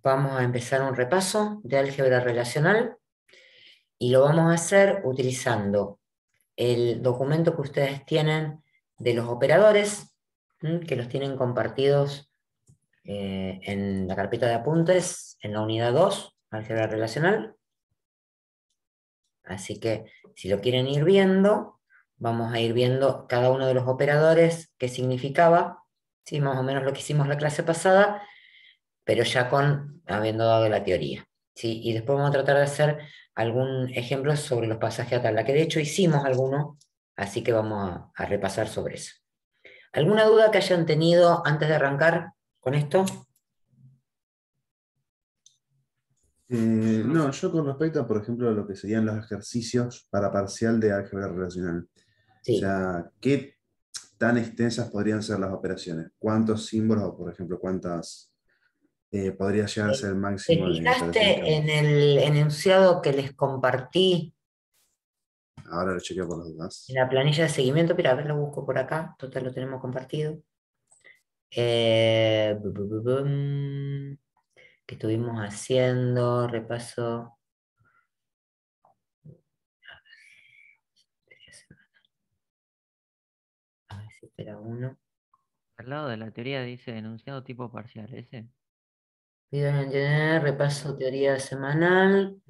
vamos a empezar un repaso de álgebra relacional y lo vamos a hacer utilizando el documento que ustedes tienen de los operadores, que los tienen compartidos en la carpeta de apuntes, en la unidad 2, álgebra relacional. Así que si lo quieren ir viendo, vamos a ir viendo cada uno de los operadores, qué significaba, ¿sí? Más o menos lo que hicimos la clase pasada, pero ya habiendo dado la teoría, ¿sí? Y después vamos a tratar de hacer algún ejemplo sobre los pasajes a tabla, que de hecho hicimos alguno, así que vamos a repasar sobre eso. ¿Alguna duda que hayan tenido antes de arrancar con esto? No, yo con respecto a, por ejemplo, a lo que serían los ejercicios para parcial de álgebra relacional. O Sí. sea, ¿qué tan extensas podrían ser las operaciones? ¿Cuántos símbolos o, por ejemplo, cuántas podría llegar a ser el ¿Te máximo de operaciones que fijaste hago? en el enunciado que les compartí Ahora lo chequeo por las en dudas. la planilla de seguimiento? Mira, a ver, lo busco por acá, total lo tenemos compartido. Que estuvimos haciendo, repaso. A ver si espera uno. Al lado de la teoría dice enunciado tipo parcial, ese. Video en general, repaso teoría semanal.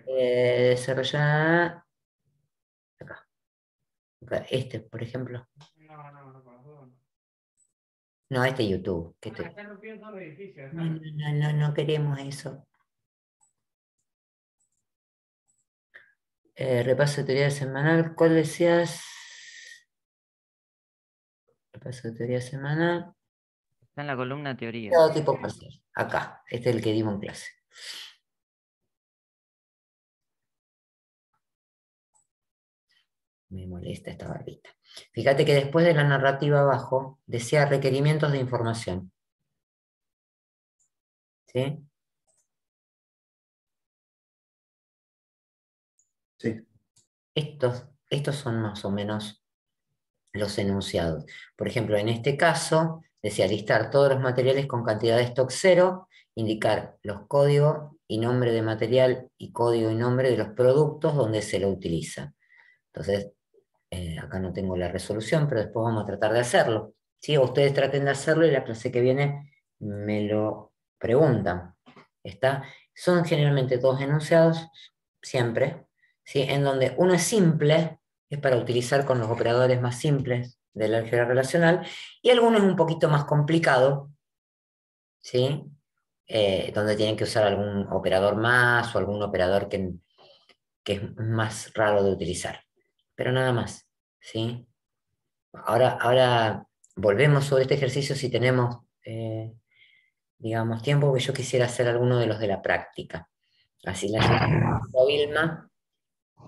Desarrollar. Acá. Acá, este, por ejemplo. No, este es YouTube. No queremos eso. Repaso de teoría semanal. ¿Cuál decías? Repaso de teoría semanal. Está en la columna teoría. Todo tipo parcial. Acá. Este es el que dimos en clase. Me molesta esta barbita. Fíjate que después de la narrativa abajo decía requerimientos de información. ¿Sí? Sí. Estos son más o menos los enunciados. Por ejemplo, en este caso, decía listar todos los materiales con cantidad de stock cero, indicar los códigos y nombre de material y código y nombre de los productos donde se lo utiliza. Entonces, acá no tengo la resolución, pero después vamos a tratar de hacerlo. ¿Sí? Ustedes traten de hacerlo y la clase que viene me lo preguntan. ¿Está? Son generalmente dos enunciados, siempre, ¿sí? En donde uno es simple, es para utilizar con los operadores más simples del álgebra relacional, y alguno es un poquito más complicado, ¿sí? Donde tienen que usar algún operador más o algún operador que es más raro de utilizar. Pero nada más, ¿sí? Ahora volvemos sobre este ejercicio si tenemos, digamos, tiempo, porque yo quisiera hacer alguno de los de la práctica. Así la Vilma,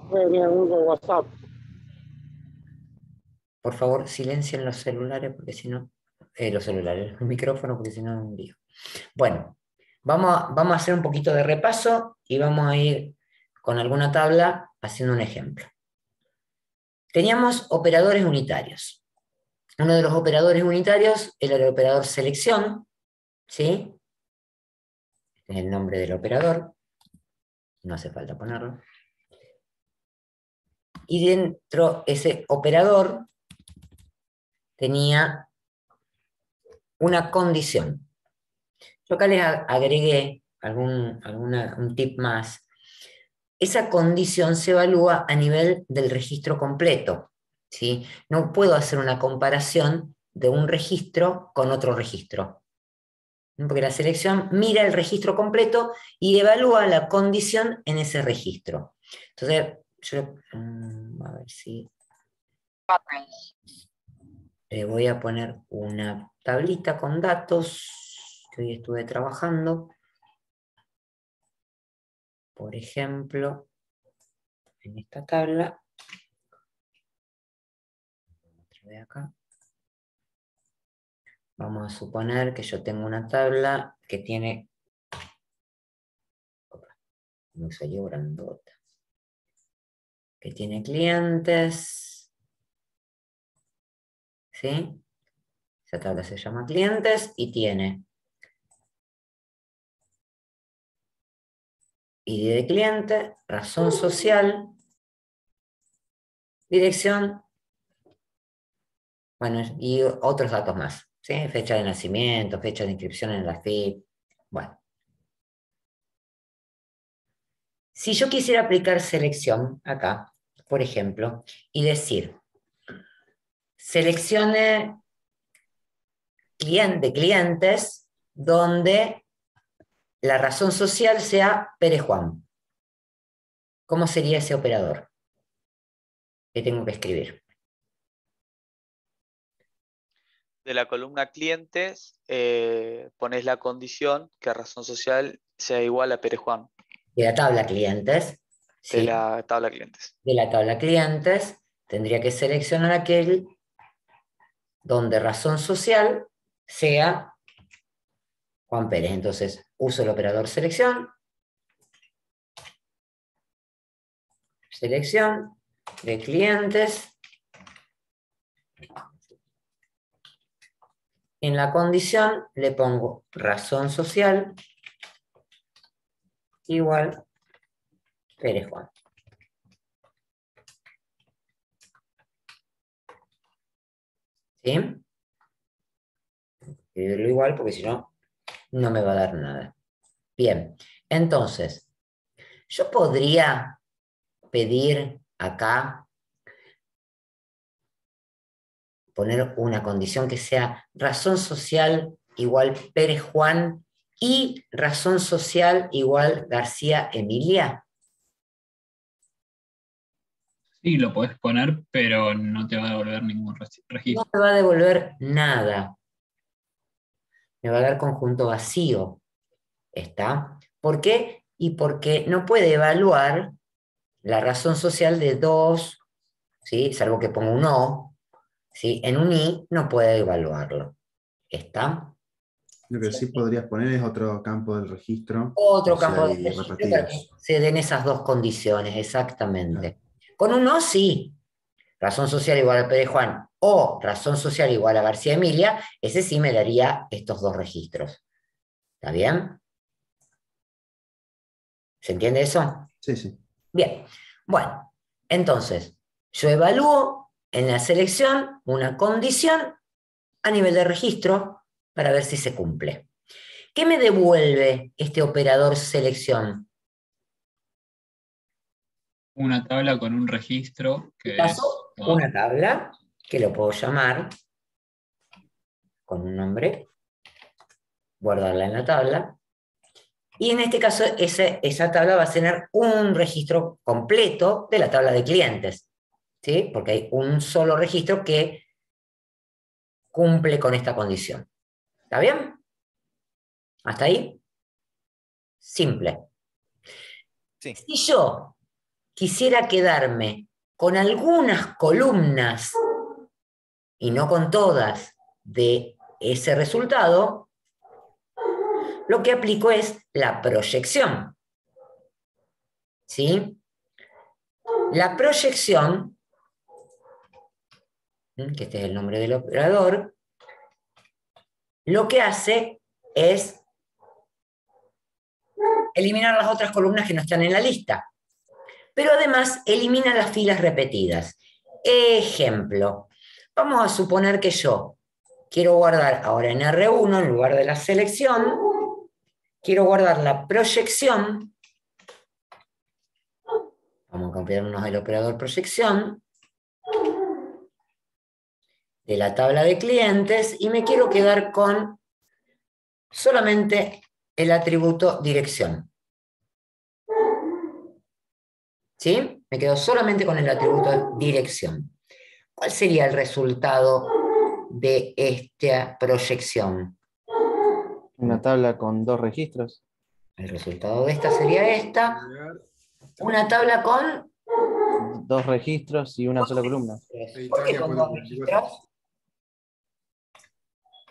WhatsApp. por favor, silencien los celulares, porque si no, los celulares, los micrófonos, porque si no, un lío. Bueno, vamos a hacer un poquito de repaso y vamos a ir con alguna tabla haciendo un ejemplo. Teníamos operadores unitarios. Uno de los operadores unitarios era el operador selección, ¿sí? Este es el nombre del operador, no hace falta ponerlo. Y dentro ese operador tenía una condición. Yo acá les agregué un tip más. Esa condición se evalúa a nivel del registro completo, ¿sí? No puedo hacer una comparación de un registro con otro registro, porque la selección mira el registro completo y evalúa la condición en ese registro. Entonces, yo a ver si voy a poner una tablita con datos que hoy estuve trabajando. Por ejemplo, en esta tabla, otra vez acá, vamos a suponer que yo tengo una tabla que tiene, me salió grandota, que tiene clientes, ¿sí? Esa tabla se llama clientes y tiene ID de cliente, razón social, dirección, bueno, y otros datos más, ¿sí? Fecha de nacimiento, fecha de inscripción en la FIP, bueno. Si yo quisiera aplicar selección acá, por ejemplo, y decir, seleccione clientes donde la razón social sea Pérez Juan. ¿Cómo sería ese operador? ¿Qué tengo que escribir? De la columna clientes, pones la condición que razón social sea igual a Pérez Juan, De la tabla clientes, de ¿sí? la tabla clientes. De la tabla clientes, tendría que seleccionar aquel donde razón social sea Juan Pérez. Entonces, uso el operador selección de clientes. En la condición le pongo razón social igual Pérez Juan. ¿Sí? Escribirlo igual porque si no, no me va a dar nada. Bien, entonces, yo podría pedir acá, poner una condición que sea razón social igual Pérez Juan y razón social igual García Emilia. Sí, lo podés poner, pero no te va a devolver ningún No registro. me va a devolver nada. Me va a dar conjunto vacío. ¿Está? ¿Por qué? Y porque no puede evaluar la razón social de dos, ¿sí? Salvo que ponga un O, ¿sí? En un I no puede evaluarlo. ¿Está? Lo que sí podrías poner es otro campo del registro, Otro o sea, campo de hay registro para que repetidos. se den esas dos condiciones, exactamente. Con un O sí, razón social igual a Pérez Juan o razón social igual a García Emilia, ese sí me daría estos dos registros. ¿Está bien? ¿Se entiende eso? Sí, sí. Bien. Bueno, entonces, yo evalúo en la selección una condición a nivel de registro para ver si se cumple. ¿Qué me devuelve este operador selección? Una tabla con un registro que es Paso todo. una tabla que lo puedo llamar con un nombre, guardarla en la tabla, y en este caso esa tabla va a tener un registro completo de la tabla de clientes, ¿sí? Porque hay un solo registro que cumple con esta condición. ¿Está bien? ¿Hasta ahí? Simple. Sí. Si yo quisiera quedarme con algunas columnas y no con todas de ese resultado, lo que aplico es la proyección. ¿Sí? La proyección, que este es el nombre del operador, lo que hace es eliminar las otras columnas que no están en la lista. Pero además elimina las filas repetidas. Ejemplo, vamos a suponer que yo quiero guardar ahora en R1, en lugar de la selección, quiero guardar la proyección. Vamos a copiarnos el operador proyección de la tabla de clientes y me quiero quedar con solamente el atributo dirección. ¿Sí? Me quedo solamente con el atributo dirección. ¿Cuál sería el resultado de esta proyección? Una tabla con 2 registros. El resultado de esta sería esta. Una tabla con... 2 registros y una sola columna. ¿Por qué con dos registros?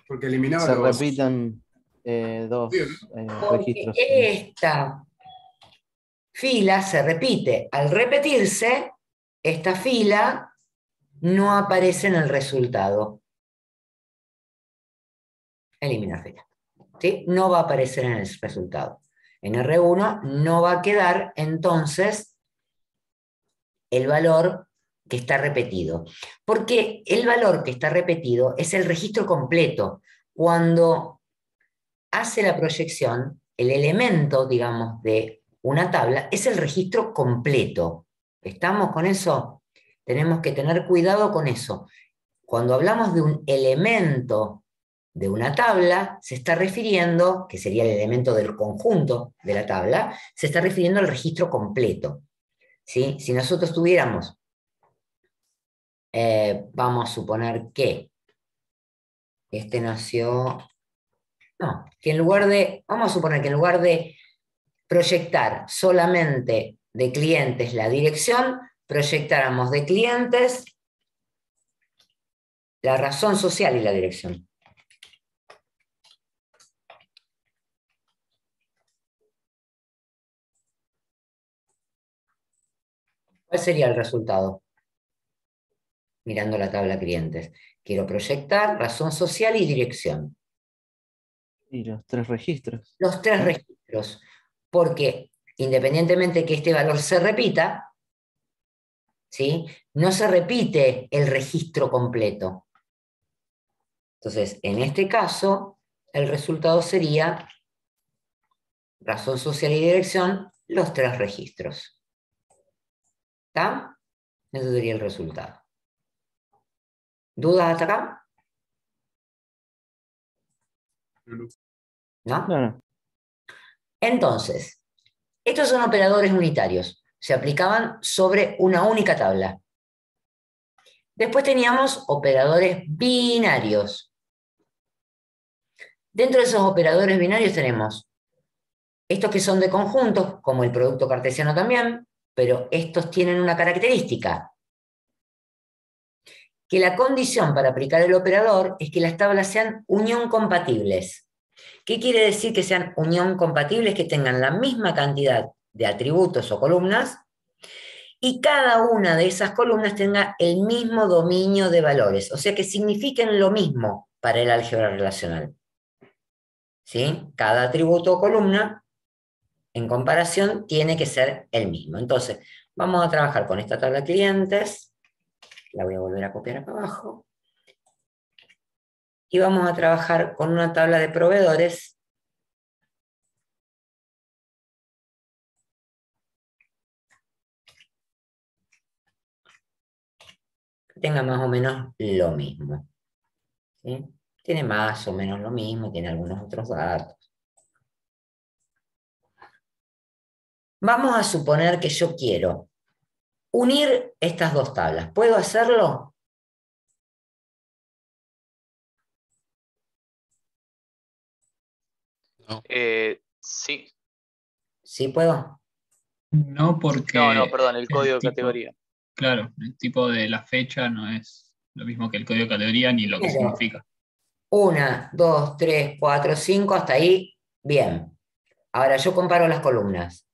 Porque eliminaba Se los... repiten 2 Porque registros. esta fila se repite. Al repetirse, esta fila no aparece en el resultado. Eliminar fila. ¿Sí? No va a aparecer en el resultado. En R1 no va a quedar entonces el valor que está repetido. Porque el valor que está repetido es el registro completo. Cuando hace la proyección, el elemento, digamos, de una tabla es el registro completo. ¿Estamos con eso? Tenemos que tener cuidado con eso. Cuando hablamos de un elemento de una tabla, se está refiriendo, que sería el elemento del conjunto de la tabla, se está refiriendo al registro completo. ¿Sí? Si nosotros tuviéramos, vamos a suponer que este nació, no, que en lugar de, vamos a suponer que en lugar de proyectar solamente de clientes la dirección, proyectáramos de clientes la razón social y la dirección. ¿Cuál sería el resultado? Mirando la tabla clientes. Quiero proyectar razón social y dirección. Y los 3 registros. Los 3 registros. Porque independientemente que este valor se repita, ¿sí? No se repite el registro completo. Entonces, en este caso, el resultado sería razón social y dirección, los 3 registros. ¿Está? Ese sería el resultado. ¿Dudas hasta acá? ¿No? No. Entonces, estos son operadores unitarios. Se aplicaban sobre una única tabla. Después teníamos operadores binarios. Dentro de esos operadores binarios tenemos estos que son de conjuntos, como el producto cartesiano también, pero estos tienen una característica. Que la condición para aplicar el operador es que las tablas sean unión compatibles. ¿Qué quiere decir que sean unión compatibles? Que tengan la misma cantidad de atributos o columnas y cada una de esas columnas tenga el mismo dominio de valores, o sea que signifiquen lo mismo para el álgebra relacional. ¿Sí? Cada atributo o columna, en comparación, tiene que ser el mismo. Entonces, vamos a trabajar con esta tabla de clientes. La voy a volver a copiar acá abajo. Y vamos a trabajar con una tabla de proveedores. Que tenga más o menos lo mismo. ¿Sí? Tiene más o menos lo mismo, tiene algunos otros datos. Vamos a suponer que yo quiero unir estas 2 tablas. ¿Puedo hacerlo? No. Sí. ¿Sí puedo? No, porque No, perdón, el código de tipo, categoría. claro, el tipo de la fecha no es lo mismo que el código de categoría ni lo que Pero, significa. 1, 2, 3, 4, 5, hasta ahí, bien. Ahora yo comparo las columnas.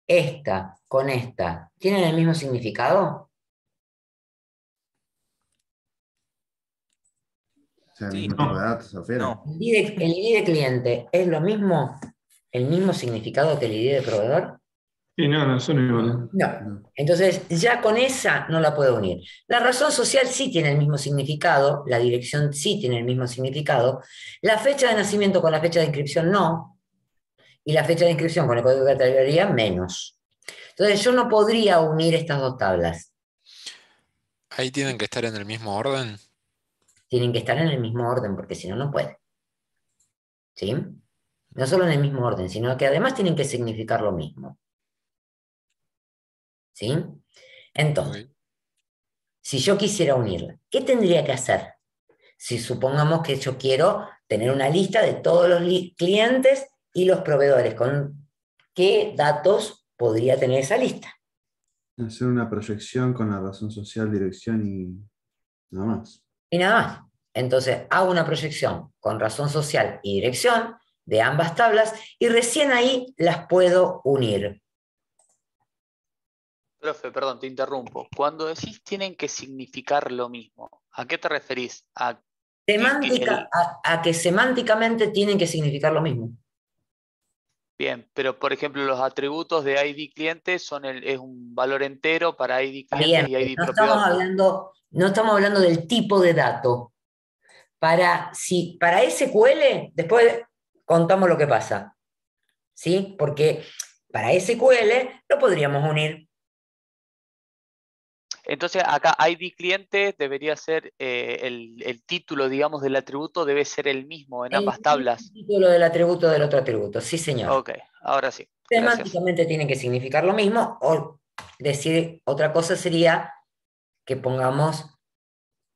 Esta con esta, ¿tienen el mismo significado? O sea, el Sí. mismo tipo de datos, ¿se refiere? No. ¿El ID de cliente es lo mismo, el mismo significado que el ID de proveedor? Y no son iguales. No. No. Entonces, ya con esa no la puedo unir. La razón social sí tiene el mismo significado, la dirección sí tiene el mismo significado, la fecha de nacimiento con la fecha de inscripción no, y la fecha de inscripción con el código de categoría menos. Entonces, yo no podría unir estas 2 tablas. Ahí tienen que estar en el mismo orden. Tienen que estar en el mismo orden, porque si no, no puede. ¿Sí? No solo en el mismo orden, sino que además tienen que significar lo mismo. ¿Sí? Entonces, Ok. si yo quisiera unirla, ¿qué tendría que hacer? Si supongamos que yo quiero tener una lista de todos los clientes y los proveedores, ¿con qué datos podría tener esa lista? Hacer una proyección con la razón social, dirección y nada más. Y nada más. Entonces, hago una proyección con razón social y dirección de ambas tablas y recién ahí las puedo unir. Profe, perdón, te interrumpo. Cuando decís tienen que significar lo mismo, ¿a qué te referís? A que semánticamente tienen que significar lo mismo. Bien, pero por ejemplo los atributos de ID cliente es un valor entero para ID Bien, cliente y ID no estamos proveedor. no estamos hablando del tipo de dato. Para SQL, después contamos lo que pasa. ¿Sí? Porque para SQL lo podríamos unir. Entonces acá ID cliente debería ser el título, digamos, del atributo debe ser el mismo en El ambas tablas. título del atributo del otro atributo. Sí, señor. Ok, ahora sí. Gracias. Semánticamente tienen que significar lo mismo, o decir otra cosa sería que pongamos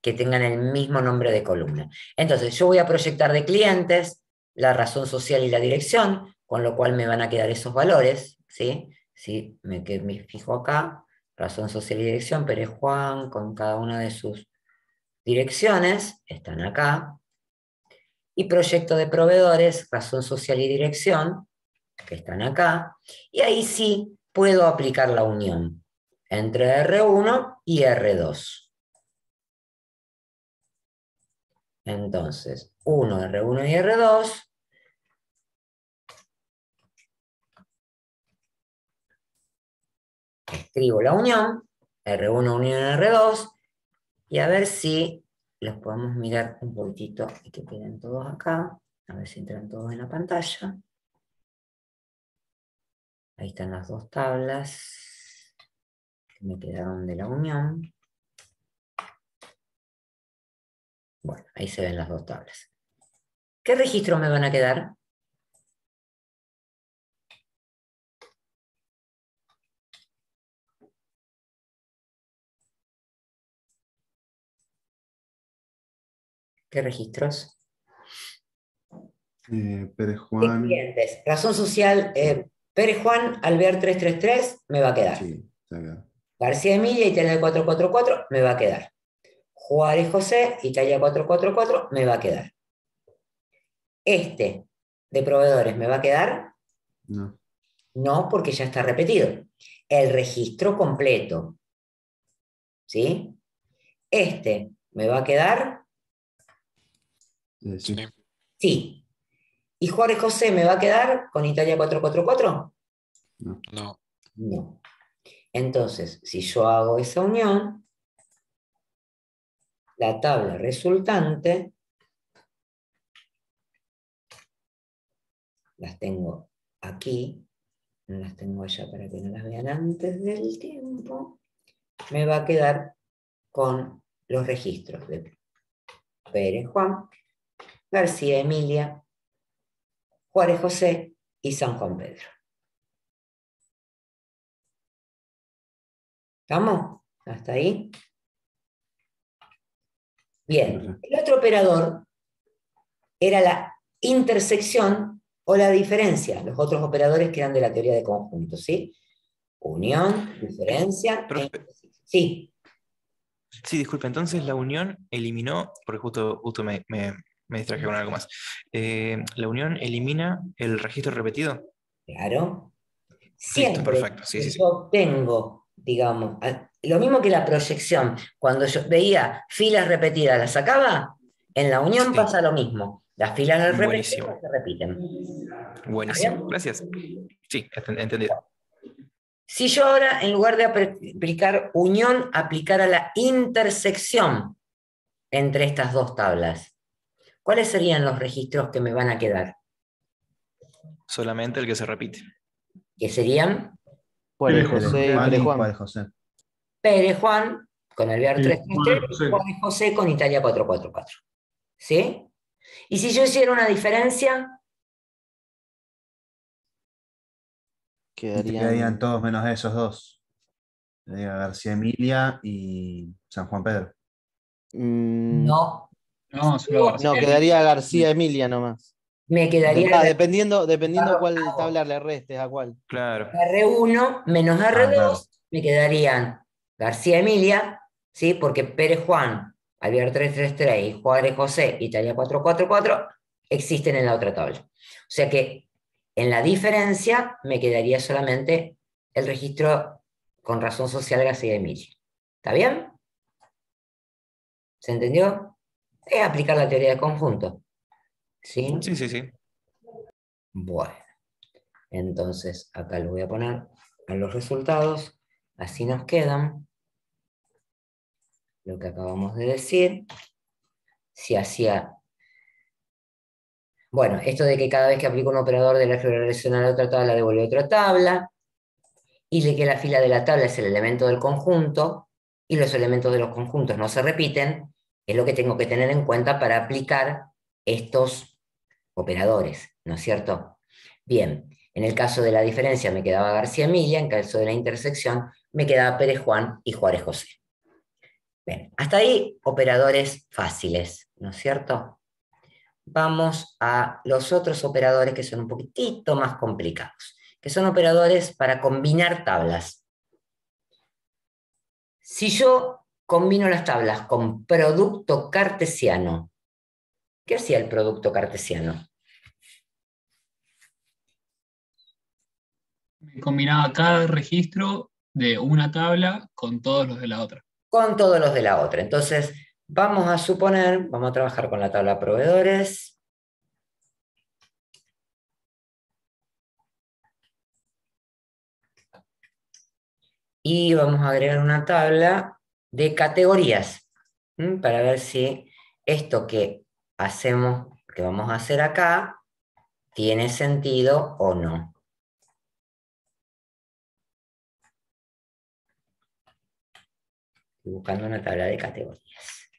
que tengan el mismo nombre de columna. Entonces, yo voy a proyectar de clientes la razón social y la dirección, con lo cual me van a quedar esos valores, ¿sí? Sí, me fijo acá, razón social y dirección, Pérez Juan, con cada una de sus direcciones, están acá. Y proyecto de proveedores, razón social y dirección, que están acá. Y ahí sí puedo aplicar la unión entre R1 y R2. Entonces, R1 y R2. Escribo la unión, R1 unión R2, y a ver si los podemos mirar un poquitito y que queden todos acá. A ver si entran todos en la pantalla. Ahí están las dos tablas que me quedaron de la unión. Bueno, ahí se ven las dos tablas. ¿Qué registros me van a quedar? ¿Qué registros? Pérez Juan. Clientes. Razón social, Pérez Juan, Alvear 333, me va a quedar. Sí, está acá. García Emilia, Italia 444, me va a quedar. Juárez José, Italia 444, me va a quedar. Este de proveedores, ¿me va a quedar? No. No, porque ya está repetido. El registro completo. ¿Sí? Este, ¿me va a quedar? Sí. Sí. Sí. ¿Y Juárez José me va a quedar con Italia 444? No. No. No. Entonces, si yo hago esa unión, la tabla resultante, las tengo aquí, no las tengo allá para que no las vean antes del tiempo, me va a quedar con los registros de Pérez Juan, García Emilia, Juárez José y San Juan Pedro. ¿Estamos? ¿Hasta ahí? Bien. El otro operador era la intersección o la diferencia, los otros operadores que eran de la teoría de conjuntos, ¿sí? Unión, diferencia. Sí. Sí, disculpe, entonces la unión eliminó, porque justo me distraje con algo más. La unión elimina el registro repetido. Claro. Listo, Siempre perfecto. Sí, que sí, sí. yo tengo, digamos, lo mismo que la proyección, cuando yo veía filas repetidas, las sacaba, en la unión Sí. pasa lo mismo. Las filas repetidas Buenísimo. se repiten. Buenísimo. ¿Está bien? Gracias. Sí, entendido. Si yo ahora, en lugar de aplicar unión, aplicara la intersección entre estas dos tablas, ¿cuáles serían los registros que me van a quedar? Solamente el que se repite. Que serían Juárez Pérez José y Juan Pérez y Juan. Juárez José. Pérez Juan con Alvear Sí, 333 y José. Juárez José con Italia 444. ¿Sí? Y si yo hiciera una diferencia, Y te quedarían Quedarían. todos menos esos dos. García Emilia y San Juan Pedro. no. No, solo García No, Emilia. quedaría García Emilia nomás. Me quedaría Dependiendo cuál tabla le restes a cuál. Claro. R1 menos R2, Claro. me quedarían García Emilia, ¿sí? Porque Pérez Juan, Alvear 333 y Juárez José, Italia 444, existen en la otra tabla. O sea que en la diferencia me quedaría solamente el registro con razón social García Emilia. ¿Está bien? ¿Se entendió? Es aplicar la teoría de conjunto. ¿Sí? Sí, sí, sí. Bueno. Entonces, acá le voy a poner a los resultados, así nos quedan lo que acabamos de decir. Si hacía... Bueno, esto de que cada vez que aplico un operador del álgebra relacional a otra tabla, devuelve otra tabla, y de que la fila de la tabla es el elemento del conjunto, y los elementos de los conjuntos no se repiten, es lo que tengo que tener en cuenta para aplicar estos operadores, ¿no es cierto? Bien, en el caso de la diferencia me quedaba García Emilia, en caso de la intersección me quedaba Pérez Juan y Juárez José. Bien, hasta ahí operadores fáciles, ¿no es cierto? Vamos a los otros operadores que son un poquitito más complicados, que son operadores para combinar tablas. Si yo combino las tablas con producto cartesiano, ¿qué hacía el producto cartesiano? Combinaba cada registro de una tabla con todos los de la otra. Con todos los de la otra. Entonces, vamos a suponer, vamos a trabajar con la tabla proveedores. Y vamos a agregar una tabla de categorías, para ver si esto que hacemos, que vamos a hacer acá, tiene sentido o no. Estoy buscando una tabla de categorías.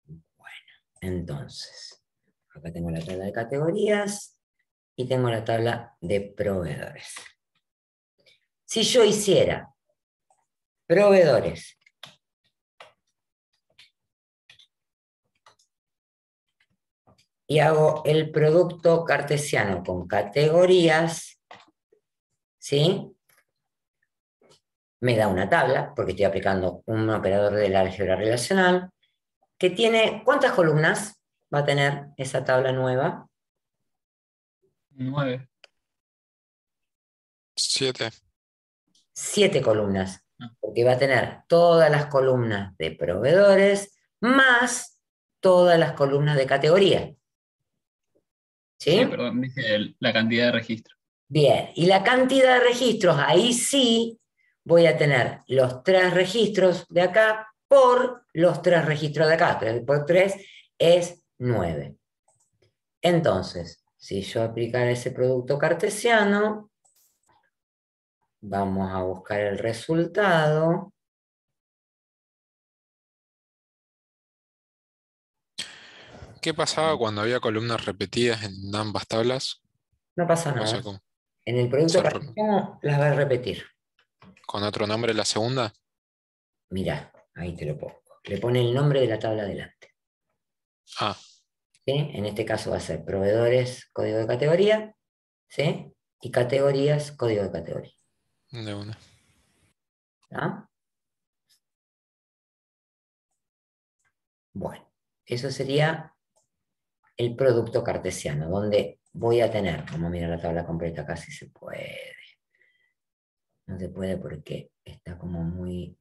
Bueno, entonces, acá tengo la tabla de categorías y tengo la tabla de proveedores. Si yo hiciera proveedores y hago el producto cartesiano con categorías, ¿sí? Me da una tabla, porque estoy aplicando un operador del álgebra relacional, que tiene, ¿cuántas columnas va a tener esa tabla nueva? 9. 7. 7 columnas, porque va a tener todas las columnas de proveedores, más todas las columnas de categoría. ¿Sí? Perdón, dije la cantidad de registros. Bien, y la cantidad de registros, ahí sí voy a tener los 3 registros de acá por los 3 registros de acá. 3 por 3 es 9. Entonces, si yo aplicara ese producto cartesiano, vamos a buscar el resultado. ¿Qué pasaba cuando había columnas repetidas en ambas tablas? No pasa No nada. sé cómo. En el producto cartesiano las va a repetir. ¿Con otro nombre la segunda? Mirá, ahí te lo pongo. Le pone el nombre de la tabla adelante. Ah, ¿Sí? En este caso va a ser proveedores, código de categoría, ¿sí? Y categorías, código de categoría. de una. ¿Ah? Bueno, eso sería el producto cartesiano, donde voy a tener, vamos a mirar la tabla completa acá si se puede. No se puede porque está como muy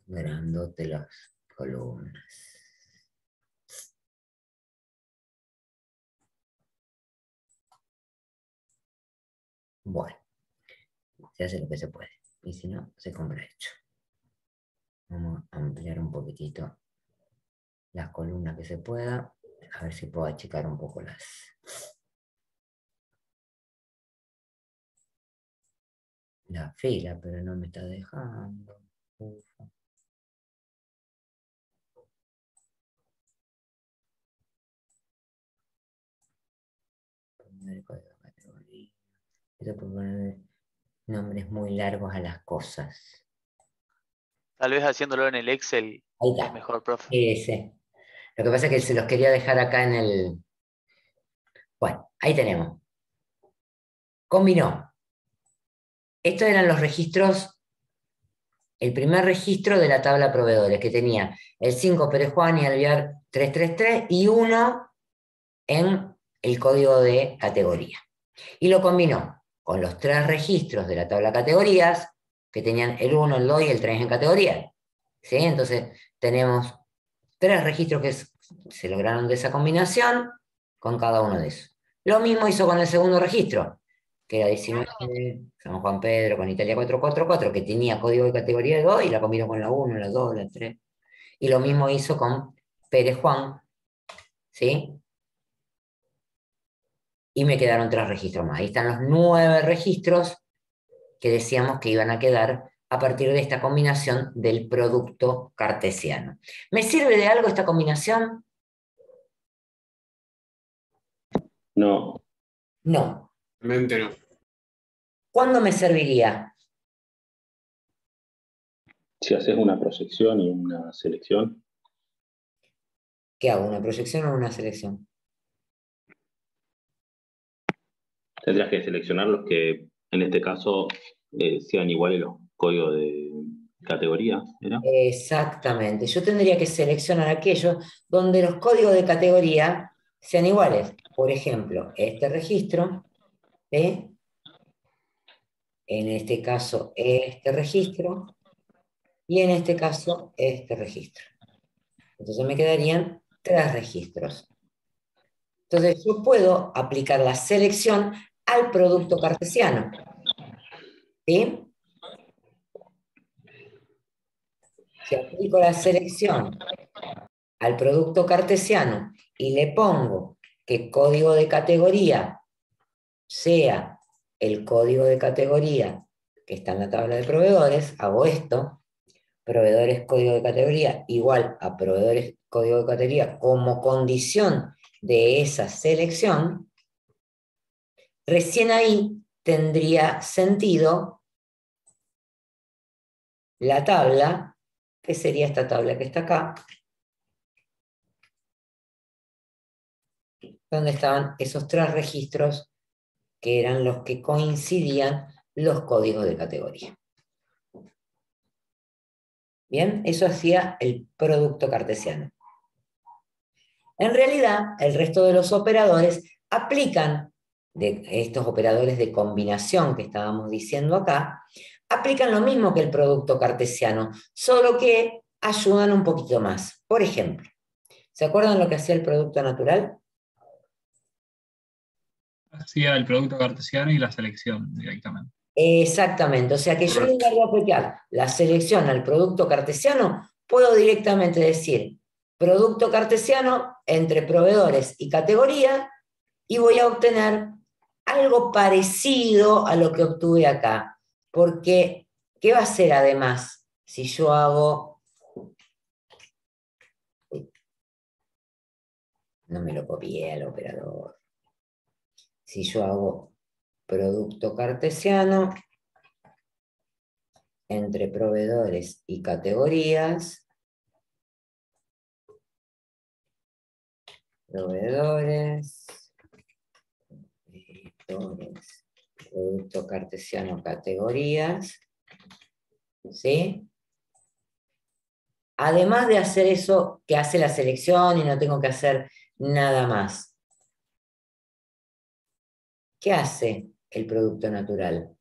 grandote las columnas. Bueno, se hace lo que se puede. Y si no, se compra hecho. Vamos a ampliar un poquitito las columnas que se pueda. A ver si puedo achicar un poco la fila, pero no me está dejando. Ufa. Poner código de categoría. Esto por poner nombres muy largos a las cosas. Tal vez haciéndolo en el Excel Ahí está. es mejor, profe. Ese. Lo que pasa es que se los quería dejar acá en el... Bueno, ahí tenemos. Combinó. Estos eran los registros, el primer registro de la tabla proveedores, que tenía el 5 Pérez Juan y Alvear 333 y 1 en el código de categoría. Y lo combinó con los 3 registros de la tabla categorías, que tenían el 1, el 2 y el 3 en categoría. ¿Sí? Entonces tenemos 3 registros que se lograron de esa combinación con cada uno de esos. Lo mismo hizo con el segundo registro, que era 19, San Juan Pedro con Italia 444, que tenía código de categoría de 2 y la combinó con la 1, la 2, la 3. Y lo mismo hizo con Pérez Juan, ¿sí? Y me quedaron 3 registros más. Ahí están los 9 registros que decíamos que iban a quedar a partir de esta combinación del producto cartesiano. ¿Me sirve de algo esta combinación? No. No. Realmente no. ¿Cuándo me serviría? Si haces una proyección y una selección, ¿Qué hago? ¿Una proyección o una selección? tendrías que seleccionar los que, en este caso, sean iguales los códigos de categoría, ¿era? Exactamente. Yo tendría que seleccionar aquellos donde los códigos de categoría sean iguales. Por ejemplo, este registro, ¿eh? En este caso, este registro, y en este caso, este registro. Entonces me quedarían 3 registros. Entonces yo puedo aplicar la selección al producto cartesiano. ¿Sí? Si aplico la selección al producto cartesiano y le pongo que código de categoría sea el código de categoría que está en la tabla de proveedores, hago esto, proveedores código de categoría igual a proveedores código de categoría como condición de esa selección, recién ahí tendría sentido la tabla, que sería esta tabla que está acá, donde estaban esos 3 registros que eran los que coincidían los códigos de categoría. Bien, eso hacía el producto cartesiano. En realidad, el resto de los operadores aplican, de estos operadores de combinación que estábamos diciendo acá, aplican lo mismo que el producto cartesiano, solo que ayudan un poquito más. Por ejemplo, ¿se acuerdan lo que hacía el producto natural? Hacía el producto cartesiano y la selección directamente. Exactamente, o sea que yo en lugar de aplicar la selección al producto cartesiano, puedo directamente decir producto cartesiano entre proveedores y categoría y voy a obtener algo parecido a lo que obtuve acá. Porque, ¿qué va a hacer además si yo hago... No me lo copié al operador. Si yo hago producto cartesiano entre proveedores y categorías, proveedores, producto cartesiano, categorías, ¿sí? Además de hacer eso que hace la selección y no tengo que hacer nada más. ¿Qué hace el producto natural?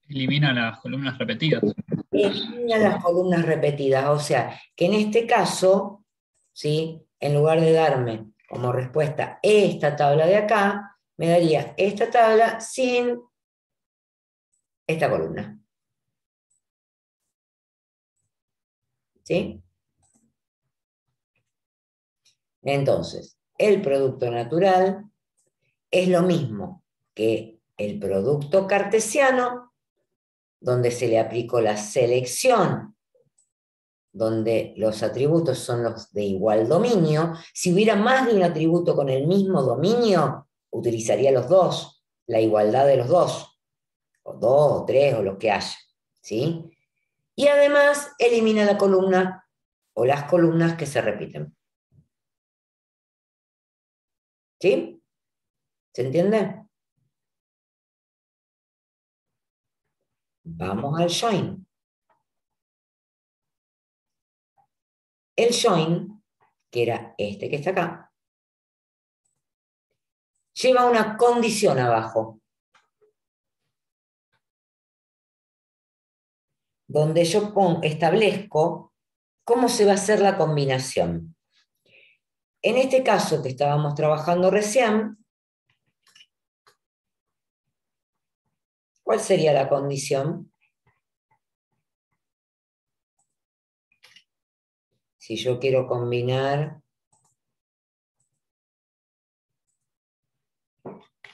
Elimina las columnas repetidas. Elimina las columnas repetidas, o sea, que en este caso, ¿sí? En lugar de darme como respuesta esta tabla de acá, me daría esta tabla sin esta columna. ¿Sí? Entonces, el producto natural es lo mismo que el producto cartesiano, donde se le aplicó la selección, donde los atributos son los de igual dominio. Si hubiera más de un atributo con el mismo dominio, utilizaría los dos, la igualdad de los dos, o 2 o 3 o lo que haya, ¿sí? Y además elimina la columna o las columnas que se repiten. ¿Sí? ¿Se entiende? Vamos al join. El join, que era este que está acá, lleva una condición abajo, donde yo establezco cómo se va a hacer la combinación. En este caso que estábamos trabajando recién, ¿cuál sería la condición? Si yo quiero combinar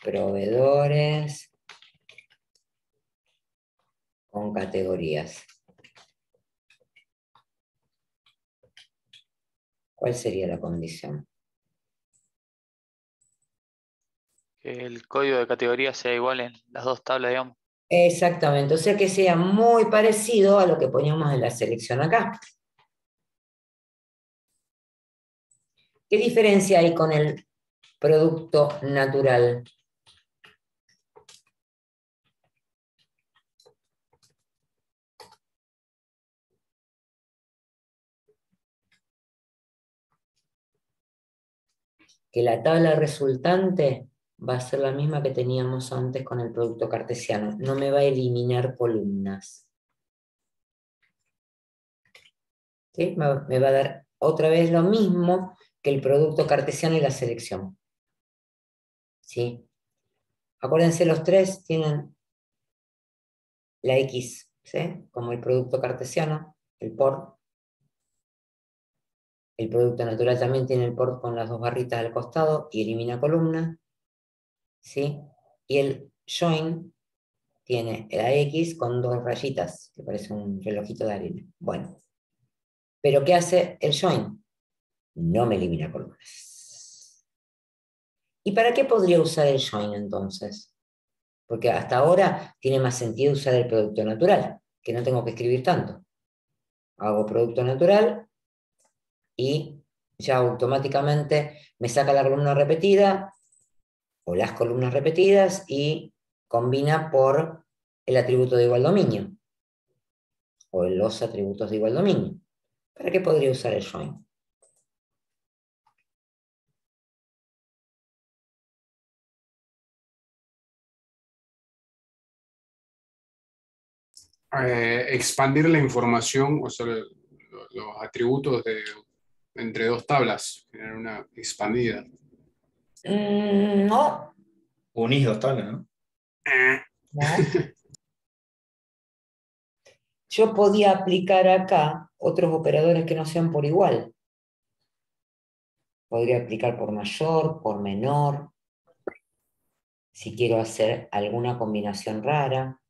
proveedores con categorías. ¿Cuál sería la condición? Que el código de categoría sea igual en las dos tablas, digamos. Exactamente, o sea que sea muy parecido a lo que poníamos en la selección acá. ¿Qué diferencia hay con el producto natural? Que la tabla resultante va a ser la misma que teníamos antes con el producto cartesiano. No me va a eliminar columnas. ¿Sí? Me va a dar otra vez lo mismo que el producto cartesiano y la selección. ¿Sí? Acuérdense, los tres tienen la X, ¿sí? Como el producto cartesiano, el por. El producto natural también tiene el por con las dos barritas al costado y elimina columnas. ¿Sí? Y el join tiene la X con dos rayitas, que parece un relojito de arena. Bueno, pero ¿qué hace el join? No me elimina columnas. ¿Y para qué podría usar el join entonces? Porque hasta ahora tiene más sentido usar el producto natural, que no tengo que escribir tanto. Hago producto natural y ya automáticamente me saca la columna repetida o las columnas repetidas y combina por el atributo de igual dominio o los atributos de igual dominio. ¿Para qué podría usar el join? Expandir la información, o sea, los atributos entre dos tablas, generar una expandida. No. Unís dos tablas, ¿no? No. Yo podía aplicar acá otros operadores que no sean por igual. Podría aplicar por mayor, por menor, si quiero hacer alguna combinación rara.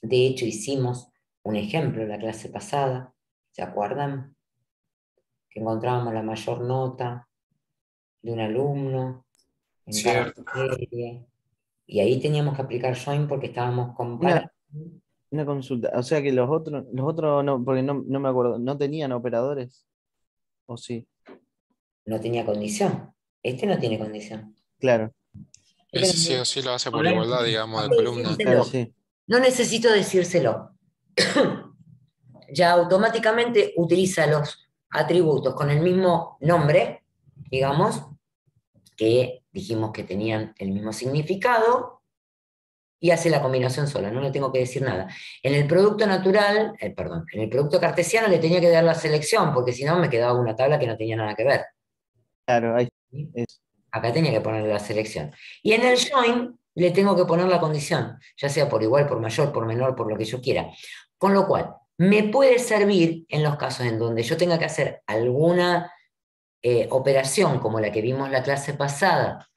De hecho, hicimos un ejemplo en la clase pasada, ¿se acuerdan? Que encontrábamos la mayor nota de un alumno en cada Cierto. materia. Y ahí teníamos que aplicar join porque estábamos comparando. Una consulta, o sea que los otros no, porque no me acuerdo, ¿no tenían operadores? ¿O sí? No tenía condición. Este no tiene condición. Claro. Ese sí o sí lo hace por igualdad, digamos, de columna. Claro, sí. No necesito decírselo. Ya automáticamente utiliza los atributos con el mismo nombre, digamos, que dijimos que tenían el mismo significado, y hace la combinación sola, no le tengo que decir nada. En el producto natural, perdón, en el producto cartesiano le tenía que dar la selección, porque si no me quedaba una tabla que no tenía nada que ver. Claro, ahí es. Acá tenía que ponerle la selección. Y en el join le tengo que poner la condición, ya sea por igual, por mayor, por menor, por lo que yo quiera. Con lo cual, me puede servir en los casos en donde yo tenga que hacer alguna operación, como la que vimos la clase pasada,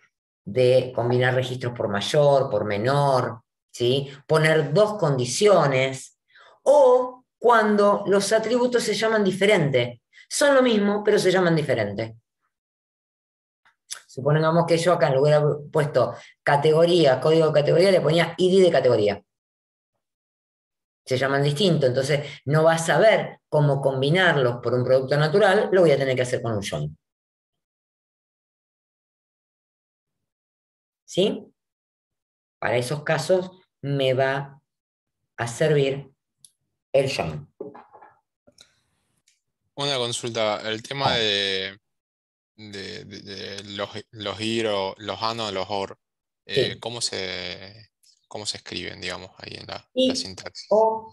de combinar registros por mayor, por menor, ¿sí? Poner dos condiciones, o cuando los atributos se llaman diferente. Son lo mismo, pero se llaman diferente. Supongamos que yo acá le hubiera puesto categoría, código de categoría, le ponía ID de categoría. Se llaman distinto, entonces no vas a saber cómo combinarlos por un producto natural, lo voy a tener que hacer con un join. ¿Sí? Para esos casos me va a servir el join. Una consulta, el tema de los ir o los an o los or, Sí. ¿cómo se escriben, digamos, ahí en la Y sintaxis? o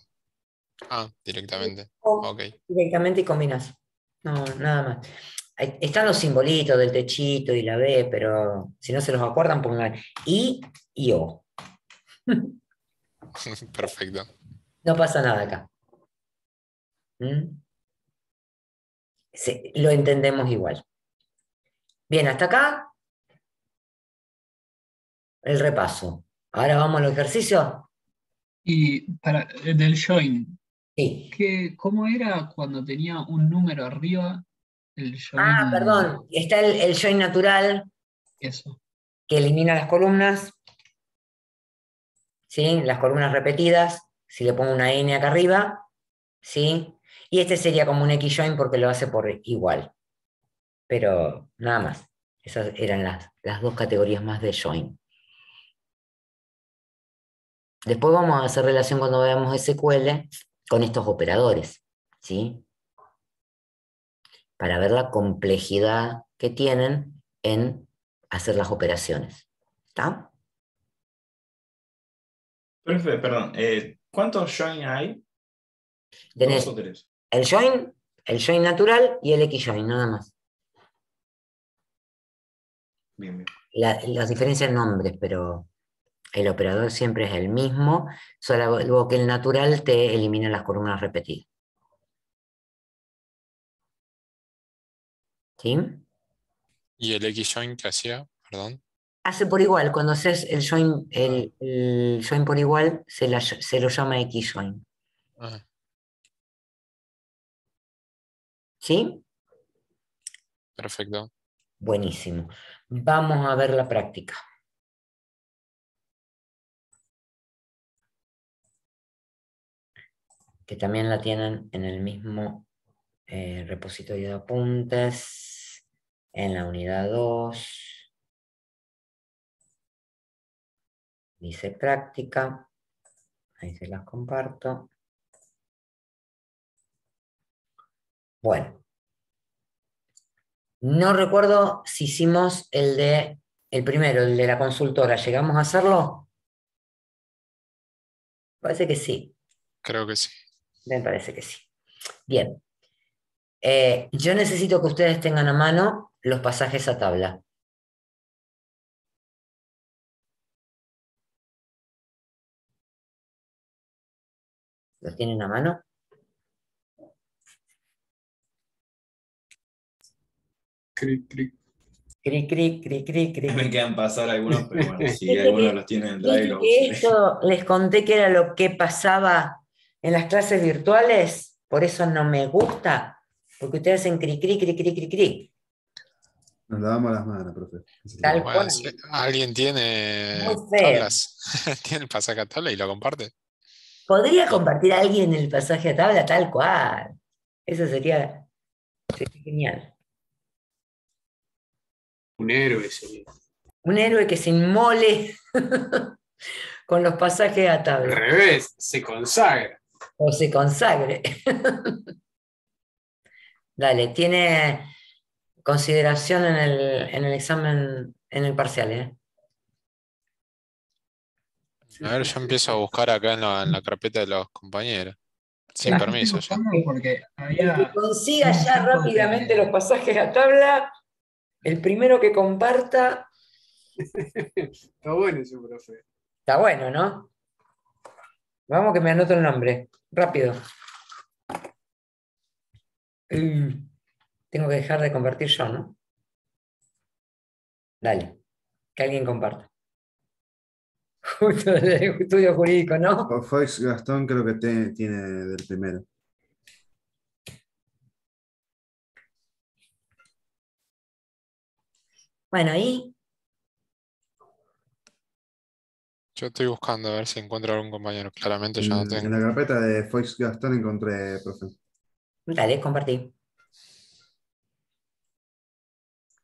Ah, directamente. o Ok. directamente y combinas. No, nada más. Están los simbolitos del techito y la B, pero si no se los acuerdan, pongan I y O. Perfecto. No pasa nada acá. ¿Mm? Sí, lo entendemos igual. Bien, hasta acá el repaso. Ahora vamos al ejercicio. Y del join, Sí. ¿cómo era cuando tenía un número arriba el join? Perdón, está el join natural Eso. que elimina las columnas, ¿sí? Las columnas repetidas, si le pongo una N acá arriba, ¿sí? Y este sería como un X-join porque lo hace por igual. Pero nada más. Esas eran las dos categorías más de join. Después vamos a hacer relación cuando veamos SQL con estos operadores, ¿sí? Para ver la complejidad que tienen en hacer las operaciones. ¿Está? Profe, perdón, ¿cuántos join hay? Tenés ¿Dos o tres? el join natural y el X-join, nada más. Bien, bien. Las diferencias en nombres, pero el operador siempre es el mismo, salvo que el natural te elimina las columnas repetidas. ¿Sí? ¿Y el X-Join que hacía? Perdón. Hace por igual, cuando haces el join por igual, se lo llama X-join. Ah, ¿Sí? perfecto. Buenísimo. Vamos a ver la práctica. Que también la tienen en el mismo repositorio de apuntes, en la unidad 2. Dice práctica. Ahí se las comparto. Bueno. No recuerdo si hicimos el primero, el de la consultora. ¿Llegamos a hacerlo? Parece que sí. Creo que sí. Me parece que sí. Bien. Yo necesito que ustedes tengan a mano los pasajes a tabla. ¿Los tienen a mano? Cric, cric. Cric, cric, cric, cric, cric. Me quedan pasar algunos, pero bueno, si Viste algunos que- los tienen en Drive, ¿Viste los que usaré. esto les conté que era lo que pasaba en las clases virtuales? Por eso no me gusta, porque ustedes hacen cri, cri, cri, cri, cri, cri. Nos lavamos las manos, profe. Tal Bueno, cual. si alguien tiene Muy feo. tablas, tiene el pasaje a tabla y lo comparte. ¿Podría compartir a alguien el pasaje a tabla tal cual? Eso sería genial. Un héroe sería. Un héroe que se inmole con los pasajes a Al tabla. revés, se consagra. O se consagre. Dale, tiene consideración en el examen, en el parcial, ¿eh? A ver, yo empiezo a buscar acá en la carpeta de los compañeros. Sin Estoy permiso ya. buscando porque El que había consiga un ya tipo rápidamente de- los pasajes a tabla, el primero que comparta, Está bueno eso, profe. está bueno, ¿no? Vamos que me anoto el nombre. Rápido. Tengo que dejar de compartir yo, ¿no? Dale, que alguien comparta. Justo del estudio jurídico, ¿no? O Fox Gastón creo que tiene del primero. Bueno, ahí, Yo estoy buscando a ver si encuentro algún compañero. Claramente ya no En tengo. la carpeta de Fox Gastón encontré, profe. dale, compartí.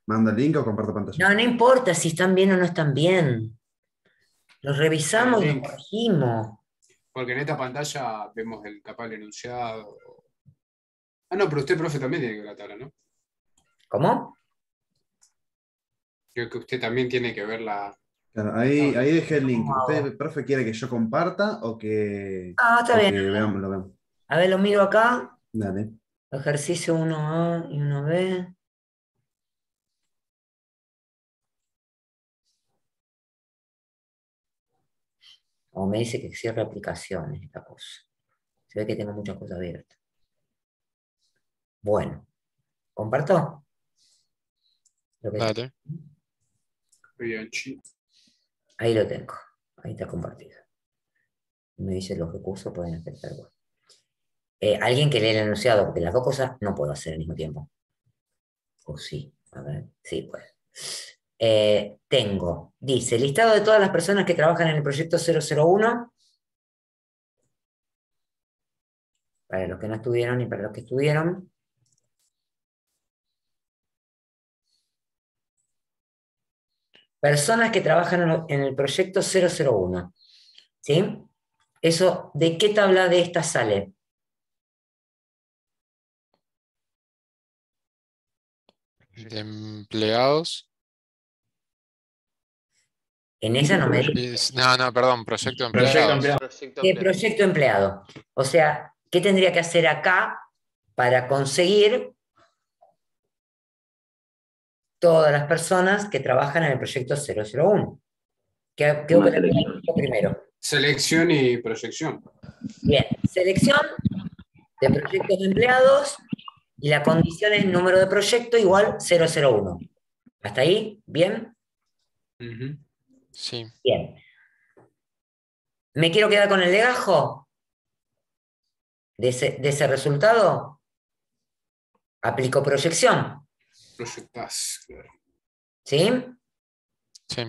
¿Manda el link o comparto pantalla? No, no importa si están bien o no están bien. Los revisamos y los link. corregimos. Porque en esta pantalla vemos capaz el enunciado. Ah, no, pero usted, profe, también tiene que ver la tabla, ¿no? ¿Cómo? Creo que usted también tiene que ver la. Claro, ahí dejé el link. ¿Cómo hago? ¿Usted, profe, quiere que yo comparta o que, Ah, está o bien. que veamos, lo vemos? A ver, lo miro acá. Dale. Ejercicio 1A y 1B. O me dice que cierre aplicaciones, esta cosa. Se ve que tengo muchas cosas abiertas. Bueno, ¿comparto? Dale. Bien, chi. Ahí lo tengo. Ahí está compartido. Me dice los recursos pueden afectar. Alguien que lee el enunciado, porque las dos cosas no puedo hacer al mismo tiempo. O sí, a ver, sí, pues. Dice, listado de todas las personas que trabajan en el proyecto 001, para los que no estuvieron y para los que estuvieron. Personas que trabajan en el proyecto 001. ¿Sí? Eso, ¿de qué tabla de esta sale? De empleados. En esa no me dice. No, perdón, proyecto de Proyecto empleados. Proyecto ¿Qué empleado. proyecto empleado? O sea, ¿qué tendría que hacer acá para conseguir todas las personas que trabajan en el proyecto 001? ¿Qué Una operación selección. primero? Selección y proyección. Bien, selección de proyectos de empleados y la condición es número de proyecto igual 001. ¿Hasta ahí? ¿Bien? Ujú. Sí. Bien. ¿Me quiero quedar con el legajo de ese resultado? Aplico proyección. Proyectás, claro. ¿Sí? Sí.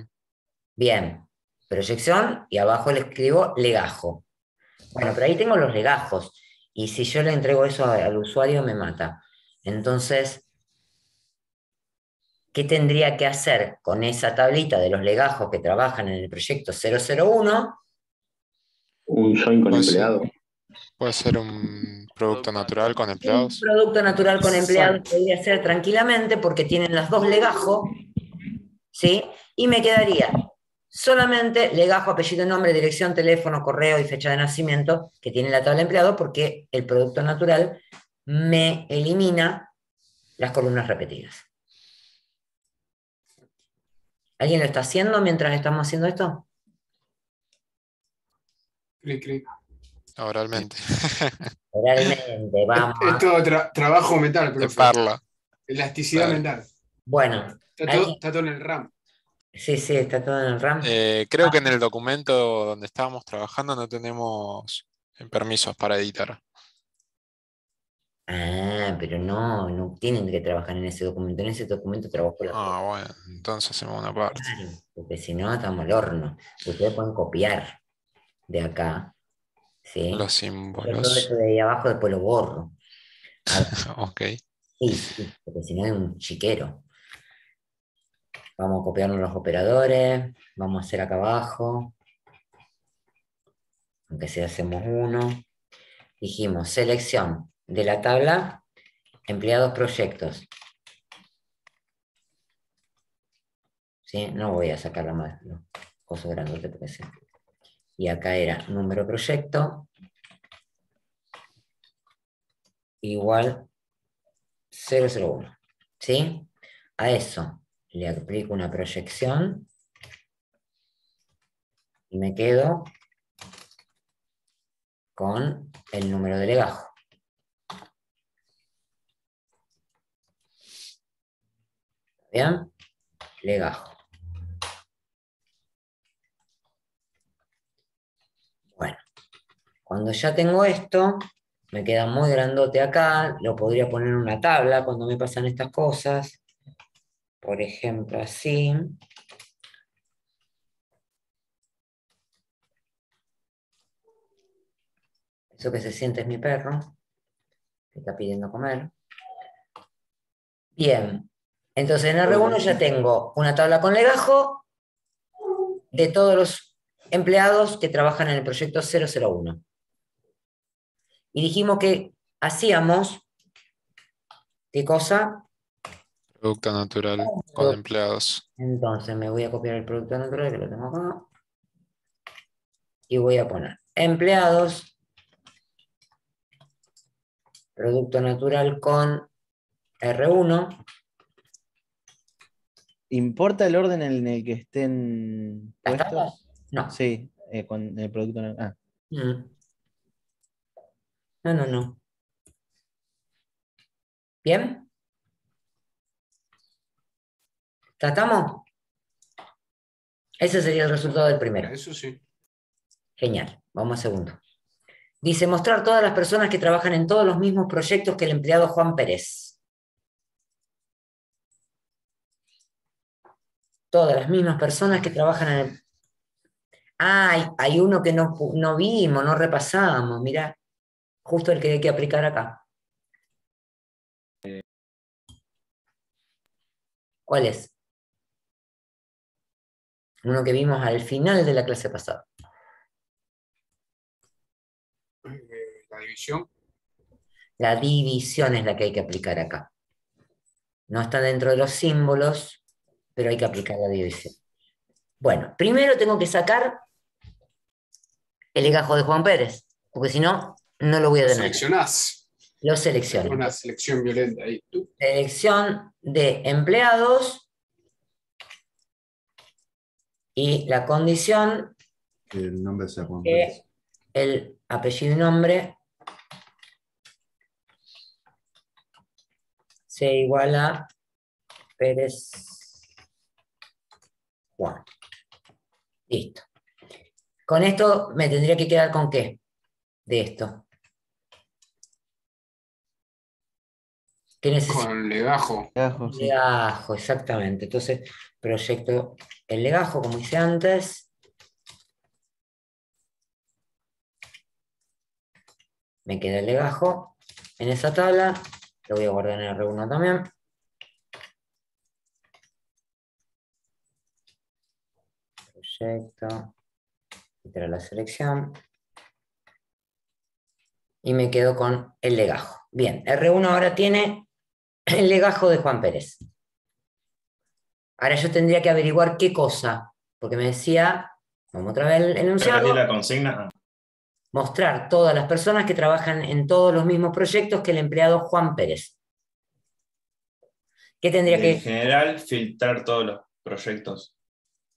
Bien. Proyección y abajo le escribo legajo. Bueno, pero ahí tengo los legajos. Y si yo le entrego eso al usuario, me mata. Entonces, ¿qué tendría que hacer con esa tablita de los legajos que trabajan en el proyecto 001? Un join con Pues, empleado. puede ser un producto Producto natural con Un empleados. producto natural con empleados Exacto. podría ser tranquilamente porque tienen las dos legajos, ¿sí? Y me quedaría solamente legajo, apellido, nombre, dirección, teléfono, correo y fecha de nacimiento que tiene la tabla de empleado porque el producto natural me elimina las columnas repetidas. ¿Alguien lo está haciendo mientras estamos haciendo esto? Clic, clic. Oralmente. Realmente, vamos. Es todo trabajo mental, De profe. parla. Elasticidad Claro. mental. Bueno, Está todo en el RAM. sí, está todo en el RAM. Creo que en el documento donde estábamos trabajando no tenemos permisos para editar. Ah, pero no tienen que trabajar en ese documento. En ese documento trabajo la Bueno, entonces hacemos una parte. Claro, porque si no, estamos al horno. Ustedes pueden copiar de acá, ¿sí? Los Yo todo símbolos. esto de ahí abajo después lo borro. A ver, Ok. sí, porque si no es un chiquero. Vamos a copiarnos los operadores, vamos a hacer acá abajo, aunque sea hacemos uno. Dijimos selección de la tabla, empleados proyectos. ¿Sí? No voy a sacar los cosas grandotes porque sí. Y acá era número proyecto igual 001. ¿Sí? A eso le aplico una proyección y me quedo con el número de legajo. ¿Bien? Legajo. Bueno, cuando ya tengo esto, me queda muy grandote acá, lo podría poner en una tabla cuando me pasan estas cosas. Por ejemplo, así. Eso que se siente es mi perro, que está pidiendo comer. Bien, entonces en R1 ya tengo una tabla con legajo de todos los empleados que trabajan en el proyecto 001. Y dijimos que hacíamos, ¿qué cosa? Producto natural con empleados. Entonces me voy a copiar el producto natural, que lo tengo acá, y voy a poner empleados, producto natural con R1. ¿Importa el orden en el que estén ¿Las puestos? tablas? No. Sí. con el producto. No. ¿Bien? ¿Tratamos? Ese sería el resultado del primero. Eso sí. Genial. Vamos a segundo. Dice, mostrar todas las personas que trabajan en todos los mismos proyectos que el empleado Juan Pérez. Todas las mismas personas que trabajan en el... hay uno que no vimos, no repasamos, mirá. Justo el que hay que aplicar acá. ¿Cuál es? Uno que vimos al final de la clase pasada. La división. La división es la que hay que aplicar acá. No está dentro de los símbolos, pero hay que aplicar la división. Bueno, primero tengo que sacar el legajo de Juan Pérez, porque si no, no lo voy a tener. Seleccionás. Lo selecciono. Una selección violenta ahí. Selección de empleados. Y la condición Que el nombre sea Juan que Pérez. el apellido y nombre sea igual a Pérez Juan. Listo. Con esto me tendría que quedar con ¿qué? De esto. ¿Qué necesito? Con legajo. Legajo, exactamente. Entonces, proyecto el legajo, como hice antes. Me queda el legajo en esa tabla. Lo voy a guardar en R1 también. Proyecto. Quitar la selección. Y me quedo con el legajo. Bien, R1 ahora tiene el legajo de Juan Pérez. Ahora yo tendría que averiguar qué cosa. Porque me decía, vamos otra vez el enunciado. Repetir la consigna. Mostrar todas las personas que trabajan en todos los mismos proyectos que el empleado Juan Pérez. ¿Qué tendría En general, filtrar todos los proyectos.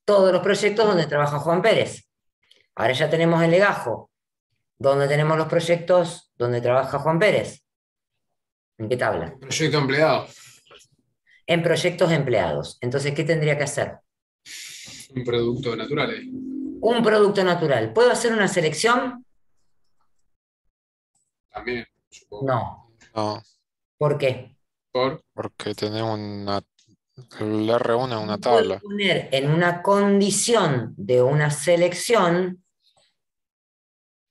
Todos los proyectos donde trabaja Juan Pérez. Ahora ya tenemos el legajo. ¿Dónde tenemos los proyectos donde trabaja Juan Pérez? ¿En qué tabla? Proyecto empleado. En proyectos empleados. Entonces, ¿qué tendría que hacer? Un producto natural ahí. Un producto natural. ¿Puedo hacer una selección? También, supongo. No. No, ¿Por qué? porque tenemos el R1 es una Puedo tabla. poner en una condición de una selección,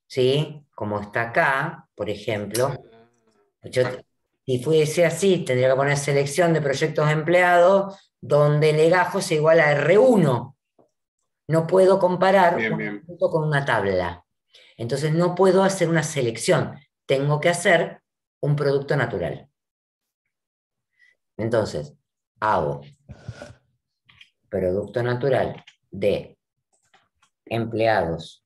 ¿sí? Como está acá, por ejemplo. Si fuese así, tendría que poner selección de proyectos empleados donde el legajo sea igual a R1. No puedo comparar con una tabla. Entonces no puedo hacer una selección. Tengo que hacer un producto natural. Entonces, hago producto natural de empleados,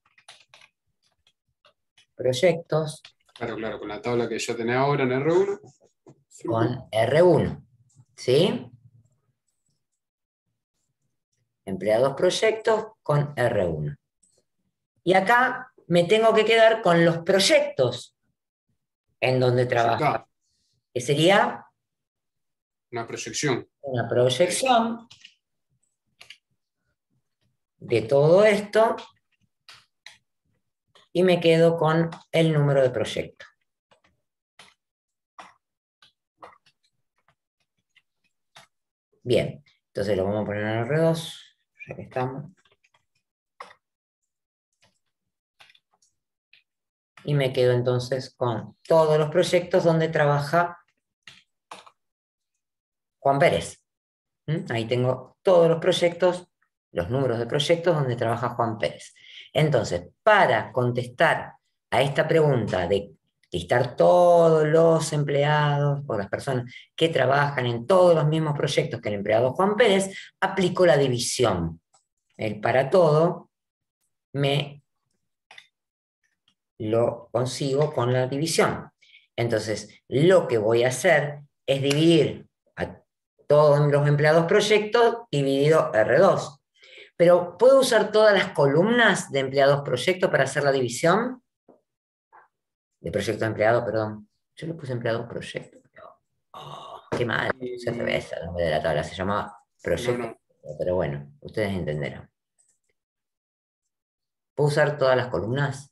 proyectos. Claro, con la tabla que ya tenés ahora en R1. Con R1. ¿Sí? Empleados, proyectos con R1. Y acá me tengo que quedar con los proyectos en donde trabaja. Que sería una proyección. Una proyección de todo esto y me quedo con el número de proyecto. Bien, entonces lo vamos a poner en R2, ya que estamos. Y me quedo entonces con todos los proyectos donde trabaja Juan Pérez. Ahí tengo todos los proyectos, los números de proyectos donde trabaja Juan Pérez. Entonces, para contestar a esta pregunta de listar todos los empleados o las personas que trabajan en todos los mismos proyectos que el empleado Juan Pérez, aplico la división. El para todo me lo consigo con la división. Entonces, lo que voy a hacer es dividir a todos los empleados proyectos dividido R2. Pero ¿puedo usar todas las columnas de empleados proyecto para hacer la división? De proyecto empleado, perdón. Yo le puse empleado proyecto. Oh, qué mal. Se revesa el nombre de la tabla. Se llamaba proyecto. No. Pero bueno, ustedes entenderán. ¿Puedo usar todas las columnas?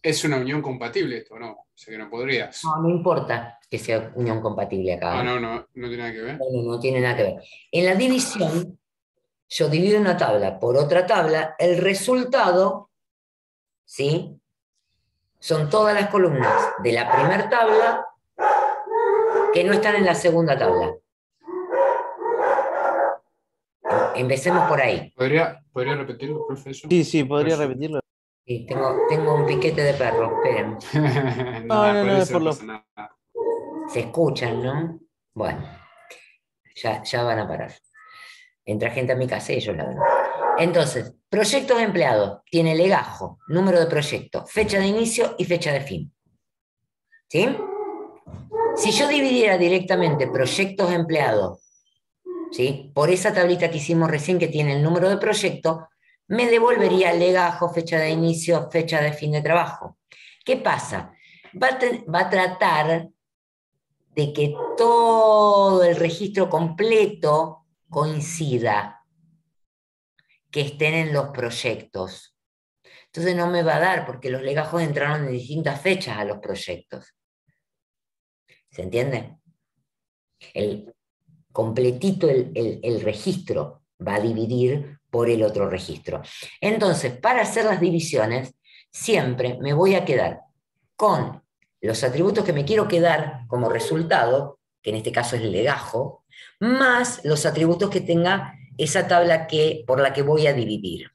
¿Es una unión compatible esto o no? O sea que no podrías. No, no importa que sea unión compatible acá. Ah, ¿eh? no tiene nada que ver. No tiene nada que ver. En la división, yo divido una tabla por otra tabla, el resultado, ¿sí? Son todas las columnas de la primera tabla que no están en la segunda tabla. Empecemos por ahí. ¿Podría repetirlo, profe? Eso? Sí, podría repetirlo. Sí, tengo un piquete de perro, esperen. No, es por lo... Se escuchan, ¿no? Bueno, ya van a parar. Entra gente a mi casa y ellos la ven. Entonces, proyectos empleados. Tiene legajo, número de proyecto, fecha de inicio y fecha de fin. ¿Sí? Si yo dividiera directamente proyectos empleados, ¿sí? Por esa tablita que hicimos recién que tiene el número de proyecto, me devolvería legajo, fecha de inicio, fecha de fin de trabajo. ¿Qué pasa? Va a tratar de que todo el registro completo coincida, que estén en los proyectos. Entonces no me va a dar porque los legajos entraron en distintas fechas a los proyectos. ¿Se entiende? Completito el registro va a dividir por el otro registro. Entonces, para hacer las divisiones, siempre me voy a quedar con los atributos que me quiero quedar como resultado, que en este caso es el legajo, más los atributos que tenga esa tabla por la que voy a dividir.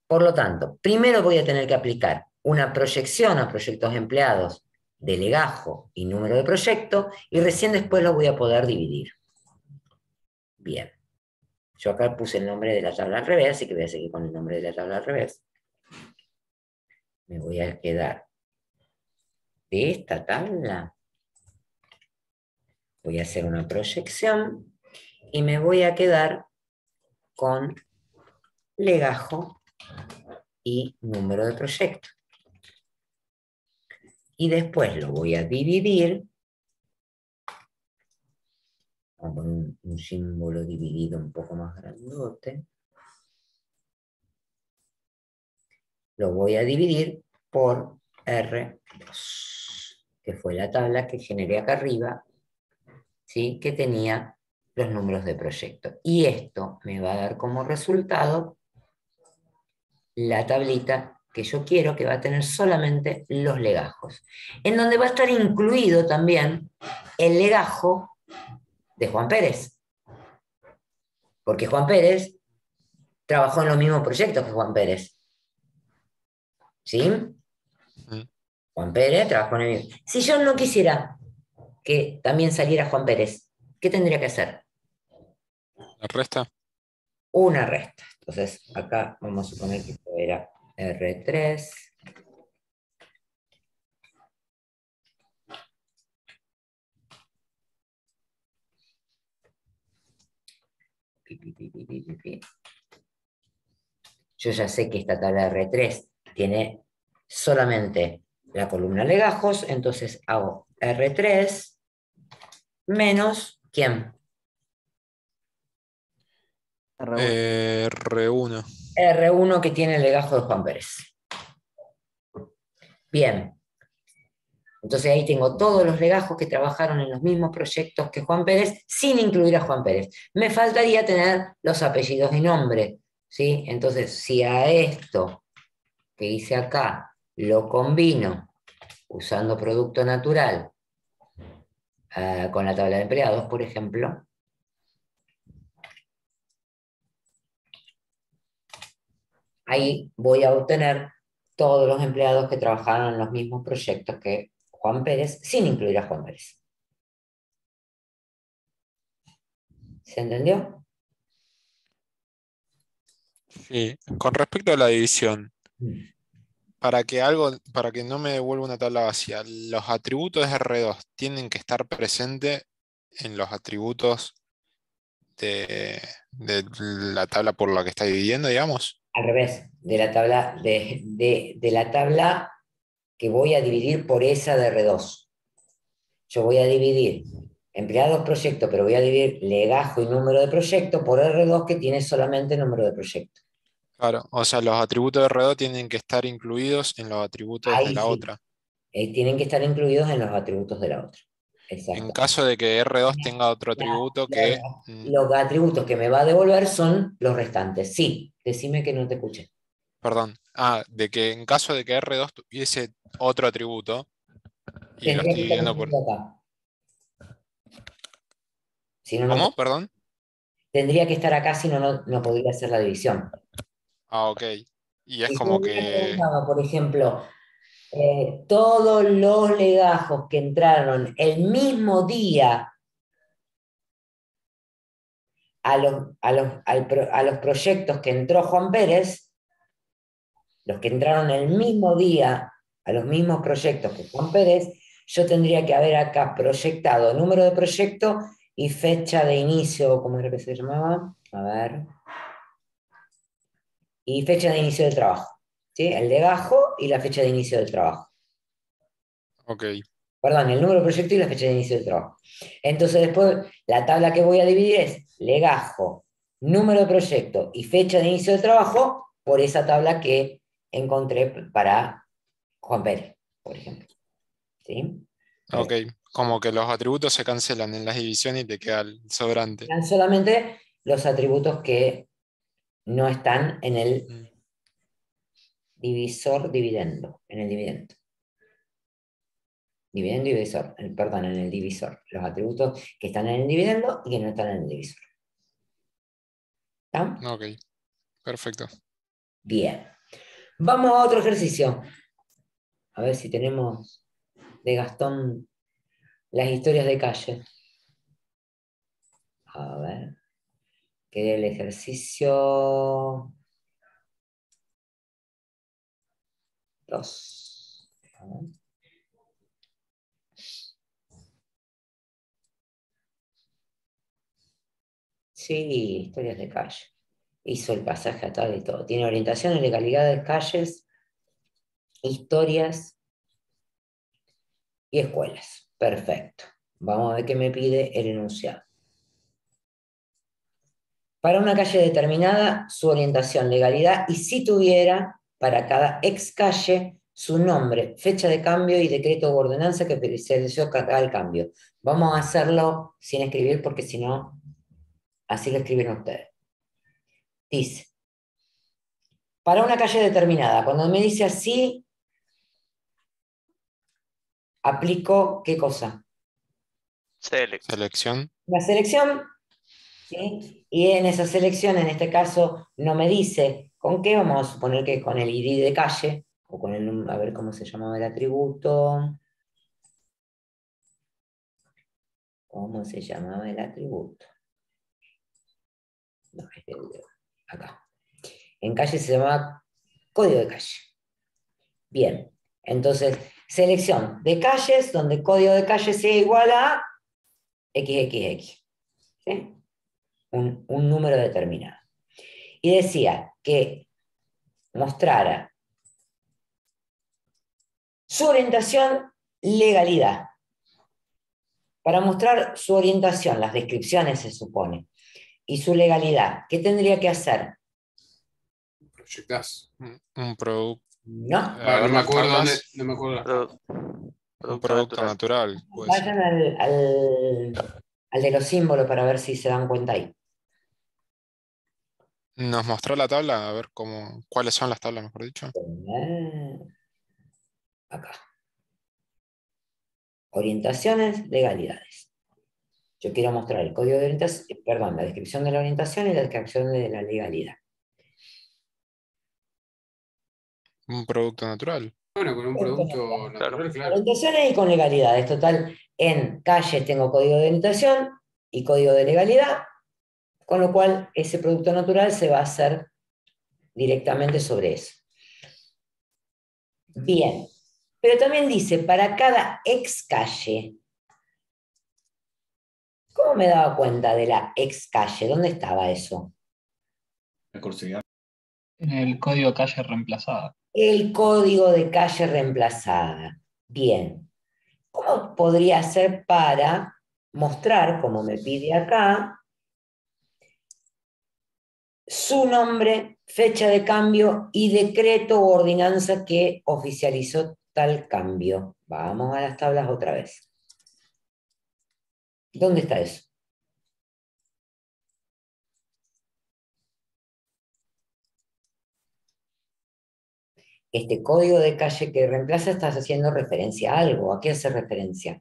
Por lo tanto, primero voy a tener que aplicar una proyección a proyectos empleados de legajo y número de proyecto, y recién después lo voy a poder dividir. Bien. Yo acá puse el nombre de la tabla al revés, así que voy a seguir con el nombre de la tabla al revés. Me voy a quedar de esta tabla. Voy a hacer una proyección y me voy a quedar con legajo y número de proyecto. Y después lo voy a dividir. Vamos a poner un símbolo dividido un poco más grandote. Lo voy a dividir por R2, que fue la tabla que generé acá arriba, ¿sí? Que tenía los números de proyecto. Y esto me va a dar como resultado la tablita que yo quiero, que va a tener solamente los legajos, en donde va a estar incluido también el legajo de Juan Pérez, porque Juan Pérez trabajó en los mismos proyectos que Juan Pérez. ¿Sí? Juan Pérez trabajó en el mismo. Si yo no quisiera que también saliera Juan Pérez, ¿qué tendría que hacer? ¿La resta? Una resta. Entonces, acá vamos a suponer que esto era R3. Yo ya sé que esta tabla de R3 tiene solamente la columna legajos, entonces hago R3 menos, ¿quién? R1. R1 que tiene el legajo de Juan Pérez. Bien. Entonces ahí tengo todos los legajos que trabajaron en los mismos proyectos que Juan Pérez, sin incluir a Juan Pérez. Me faltaría tener los apellidos y nombre, ¿sí? Entonces, si a esto que hice acá lo combino usando producto natural con la tabla de empleados, por ejemplo, ahí voy a obtener todos los empleados que trabajaron en los mismos proyectos que Juan Pérez, sin incluir a Juan Pérez. ¿Se entendió? Sí. Con respecto a la división, para que no me devuelva una tabla vacía, los atributos de R2 tienen que estar presentes en los atributos de la tabla por la que está dividiendo, digamos. Al revés, de la tabla que voy a dividir por esa de R2. Yo voy a dividir empleados proyecto, pero voy a dividir legajo y número de proyecto por R2 que tiene solamente número de proyecto. Claro, o sea, los atributos de R2 tienen que estar incluidos en los atributos Ahí de la sí. otra. Tienen que estar incluidos en los atributos de la otra. En Exacto. caso de que R2 tenga otro atributo que... Los atributos que me va a devolver son los restantes. Sí, decime que no te escuché. Perdón. De que en caso de que R2 tuviese otro atributo, y lo Tendría estoy que estar dividiendo por... incluido acá. Si no, ¿Cómo? Perdón. Tendría que estar acá, si no, no podría hacer la división. Ok. Y es Si yo como hubiera que... preguntado, por ejemplo, todos los legajos que entraron el mismo día a los proyectos que entró Juan Pérez, los que entraron el mismo día a los mismos proyectos que Juan Pérez, yo tendría que haber acá proyectado número de proyecto y fecha de inicio, ¿cómo era que se llamaba? A ver. Y fecha de inicio del trabajo. ¿Sí? El legajo y la fecha de inicio del trabajo. Ok. Perdón, el número de proyecto y la fecha de inicio del trabajo. Entonces después la tabla que voy a dividir es legajo, número de proyecto y fecha de inicio del trabajo por esa tabla que encontré para Juan Pérez, por ejemplo. ¿Sí? Ok. Como que los atributos se cancelan en las divisiones y te queda el sobrante. Están solamente los atributos que no están en el divisor dividendo, en el dividendo. Dividendo y divisor, perdón, en el divisor. Los atributos que están en el dividendo y que no están en el divisor. ¿Está? Ok, perfecto. Bien. Vamos a otro ejercicio. A ver si tenemos de Gastón las historias de calle. A ver. Que el ejercicio 2. A ver. Sí, historias de calle. Hizo el pasaje a tal y todo. Tiene orientación en legalidad de calles, historias y escuelas. Perfecto. Vamos a ver qué me pide el enunciado. Para una calle determinada, su orientación, legalidad, y si tuviera, para cada ex calle, su nombre, fecha de cambio y decreto o ordenanza que precedió el cambio. Vamos a hacerlo sin escribir porque si no, así lo escriben ustedes. Dice, para una calle determinada, cuando me dice así, aplico, ¿qué cosa? Selección. La selección, ¿sí? Y en esa selección, en este caso, no me dice con qué, vamos a suponer que con el ID de calle, o con el, a ver cómo se llamaba el atributo. ¿Cómo se llamaba el atributo? No, acá. En calle se llamaba código de calle. Bien, entonces, selección de calles donde código de calle sea igual a XXX. ¿Sí? Un número determinado. Y decía que mostrara su orientación, legalidad. Para mostrar su orientación, las descripciones se supone, y su legalidad, ¿qué tendría que hacer? Proyectás. Un producto. No. No me acuerdo dónde, no me acuerdo. Un producto natural. Vayan al de los símbolos para ver si se dan cuenta ahí. ¿Nos mostró la tabla? A ver cuáles son las tablas, mejor dicho. Acá. Orientaciones, legalidades. Yo quiero mostrar el código de orientación, perdón, la descripción de la orientación y la descripción de la legalidad. Un producto natural. Bueno, con un producto natural, claro. Orientaciones y con legalidades. Total, en calles tengo código de orientación y código de legalidad, con lo cual ese producto natural se va a hacer directamente sobre eso. Bien, pero también dice, para cada ex calle. ¿Cómo me daba cuenta de la ex calle? ¿Dónde estaba eso? Recursividad. En el código de calle reemplazada. El código de calle reemplazada. Bien. ¿Cómo podría ser para mostrar, como me pide acá, su nombre, fecha de cambio y decreto o ordenanza que oficializó tal cambio? Vamos a las tablas otra vez. ¿Dónde está eso? Este código de calle que reemplaza estás haciendo referencia a algo. ¿A qué hace referencia?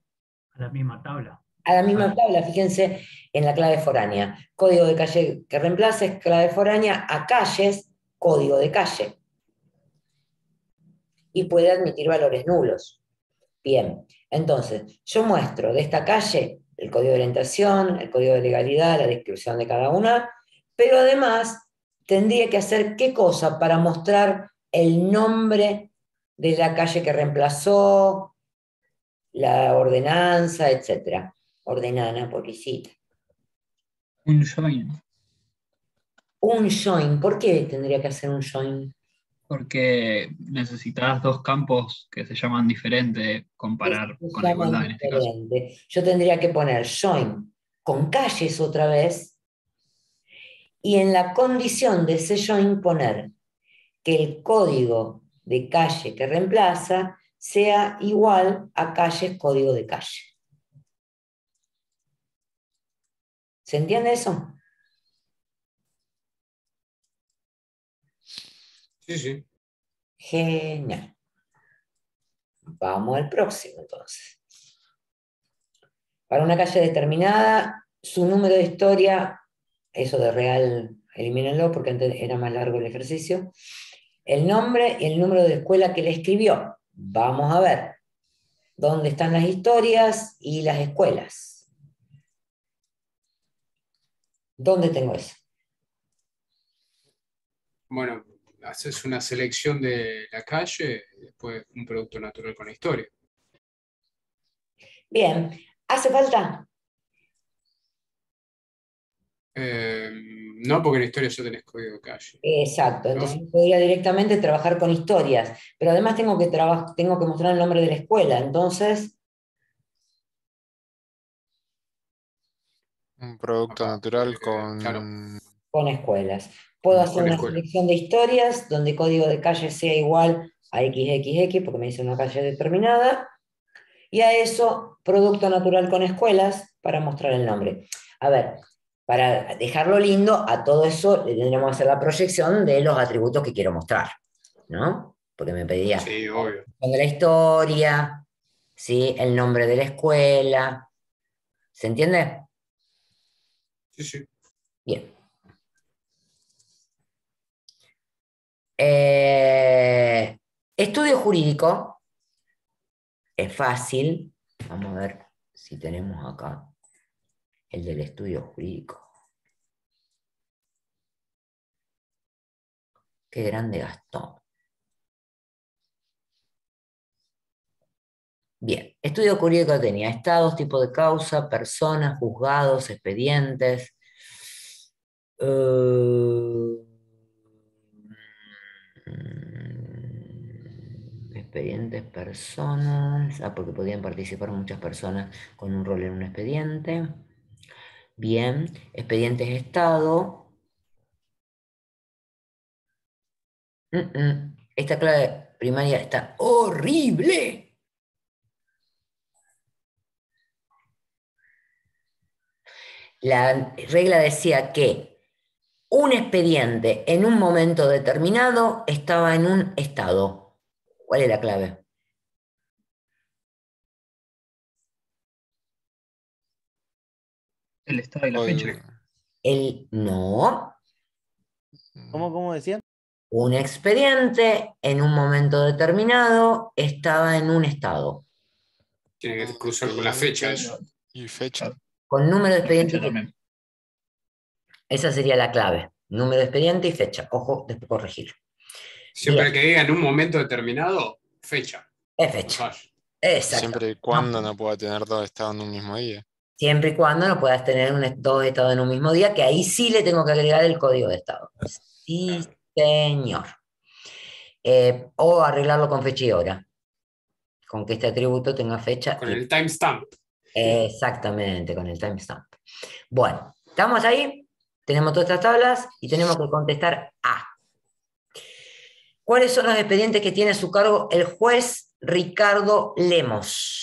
A la misma tabla. A la misma tabla, fíjense en la clave foránea. Código de calle que reemplaza es clave foránea a calles, código de calle. Y puede admitir valores nulos. Bien, entonces, yo muestro de esta calle el código de orientación, el código de legalidad, la descripción de cada una, pero además tendría que hacer ¿qué cosa para mostrar el nombre de la calle que reemplazó, la ordenanza, etcétera? Ordenana, pobrecita. Un join. Un join. ¿Por qué tendría que hacer un join? Porque necesitas dos campos que se llaman diferente, comparar Se con la llaman igualdad en este caso. diferente. Yo tendría que poner join con calles otra vez y en la condición de ese join poner que el código de calle que reemplaza sea igual a calles código de calle. ¿Se entiende eso? Sí, sí. Genial. Vamos al próximo entonces. Para una calle determinada, su número de historia, eso de real, elimínenlo porque antes era más largo el ejercicio. El nombre y el número de escuela que le escribió. Vamos a ver dónde están las historias y las escuelas. ¿Dónde tengo eso? Bueno, haces una selección de la calle y después un producto natural con la historia. Bien, ¿hace falta? No, porque en la historia ya tenés código de calle. Exacto, ¿no? entonces podría directamente trabajar con historias, pero además tengo que mostrar el nombre de la escuela, entonces, Un producto natural con... Claro. con escuelas. Puedo hacer Con una escuela. selección de historias donde código de calle sea igual a XXX, porque me dice una calle determinada, y a eso, producto natural con escuelas, para mostrar el nombre. A ver, para dejarlo lindo, a todo eso le tendríamos que hacer la proyección de los atributos que quiero mostrar, ¿no? Porque me pedía Sí, obvio. de la historia, ¿sí? El nombre de la escuela. ¿Se entiende? Sí, sí. Bien. Estudio jurídico. Es fácil. Vamos a ver si tenemos acá el del estudio jurídico. Qué grande Gastón. Bien, estudio jurídico tenía estados, tipo de causa, personas, juzgados, expedientes. Expedientes, personas. Porque podían participar muchas personas con un rol en un expediente. Bien, expedientes estado. Esta clave primaria está horrible. La regla decía que un expediente en un momento determinado estaba en un estado. ¿Cuál es la clave? El estado y la fecha. No. ¿Cómo decían? Un expediente en un momento determinado estaba en un estado. Tiene que cruzar con la fecha eso. Y fecha. Con número de Y fecha expediente. también. Esa sería la clave. Número de expediente y fecha. Ojo, después corregir. Siempre Bien. que diga en un momento determinado, fecha. Es fecha. Exacto. Siempre y cuando no pueda tener dos estados en un mismo día. Siempre y cuando no puedas tener dos estados en un mismo día, que ahí sí le tengo que agregar el código de estado. Sí, señor. O arreglarlo con fecha y hora. Con que este atributo tenga fecha. Con el timestamp. Exactamente, con el timestamp. Bueno, ¿estamos ahí? Tenemos todas estas tablas y tenemos que contestar A. ¿Cuáles son los expedientes que tiene a su cargo el juez Ricardo Lemos?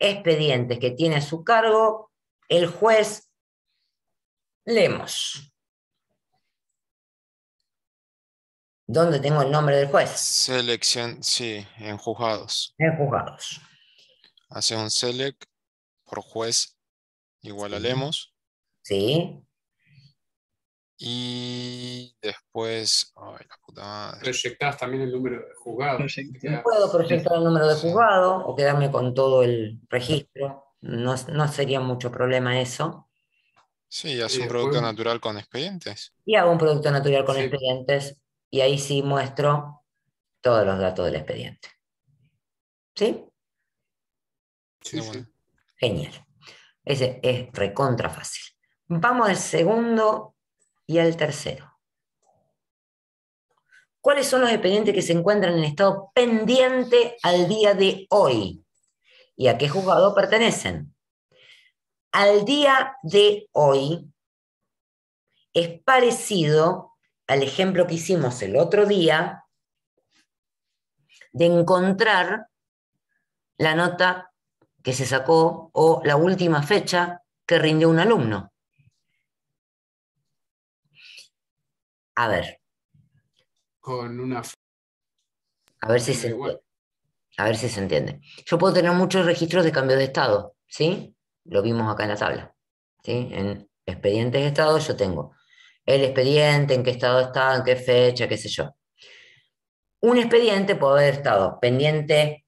Expedientes que tiene a su cargo el juez Lemos. ¿Dónde tengo el nombre del juez? Selección, sí, en juzgados. En juzgados. Hace un select por juez igual a Lemos. Sí. Y después, ay, la puta madre. Proyectás también el número de juzgados. Puedo proyectar el número de juzgado o quedarme con todo el registro. No, no sería mucho problema eso. Sí, hace un producto natural con expedientes. Y hago un producto natural con expedientes y ahí sí muestro todos los datos del expediente. ¿Sí? Sí, sí. Genial. Ese es recontra fácil. Vamos al segundo y al tercero. ¿Cuáles son los expedientes que se encuentran en estado pendiente al día de hoy? ¿Y a qué juzgado pertenecen? Al día de hoy es parecido al ejemplo que hicimos el otro día de encontrar la nota que se sacó o la última fecha que rindió un alumno. A ver. Con una... A ver si se entiende. A ver si se entiende. Yo puedo tener muchos registros de cambio de estado, ¿sí? Lo vimos acá en la tabla, ¿sí? En expedientes de estado yo tengo el expediente, en qué estado está, en qué fecha, qué sé yo. Un expediente puede haber estado pendiente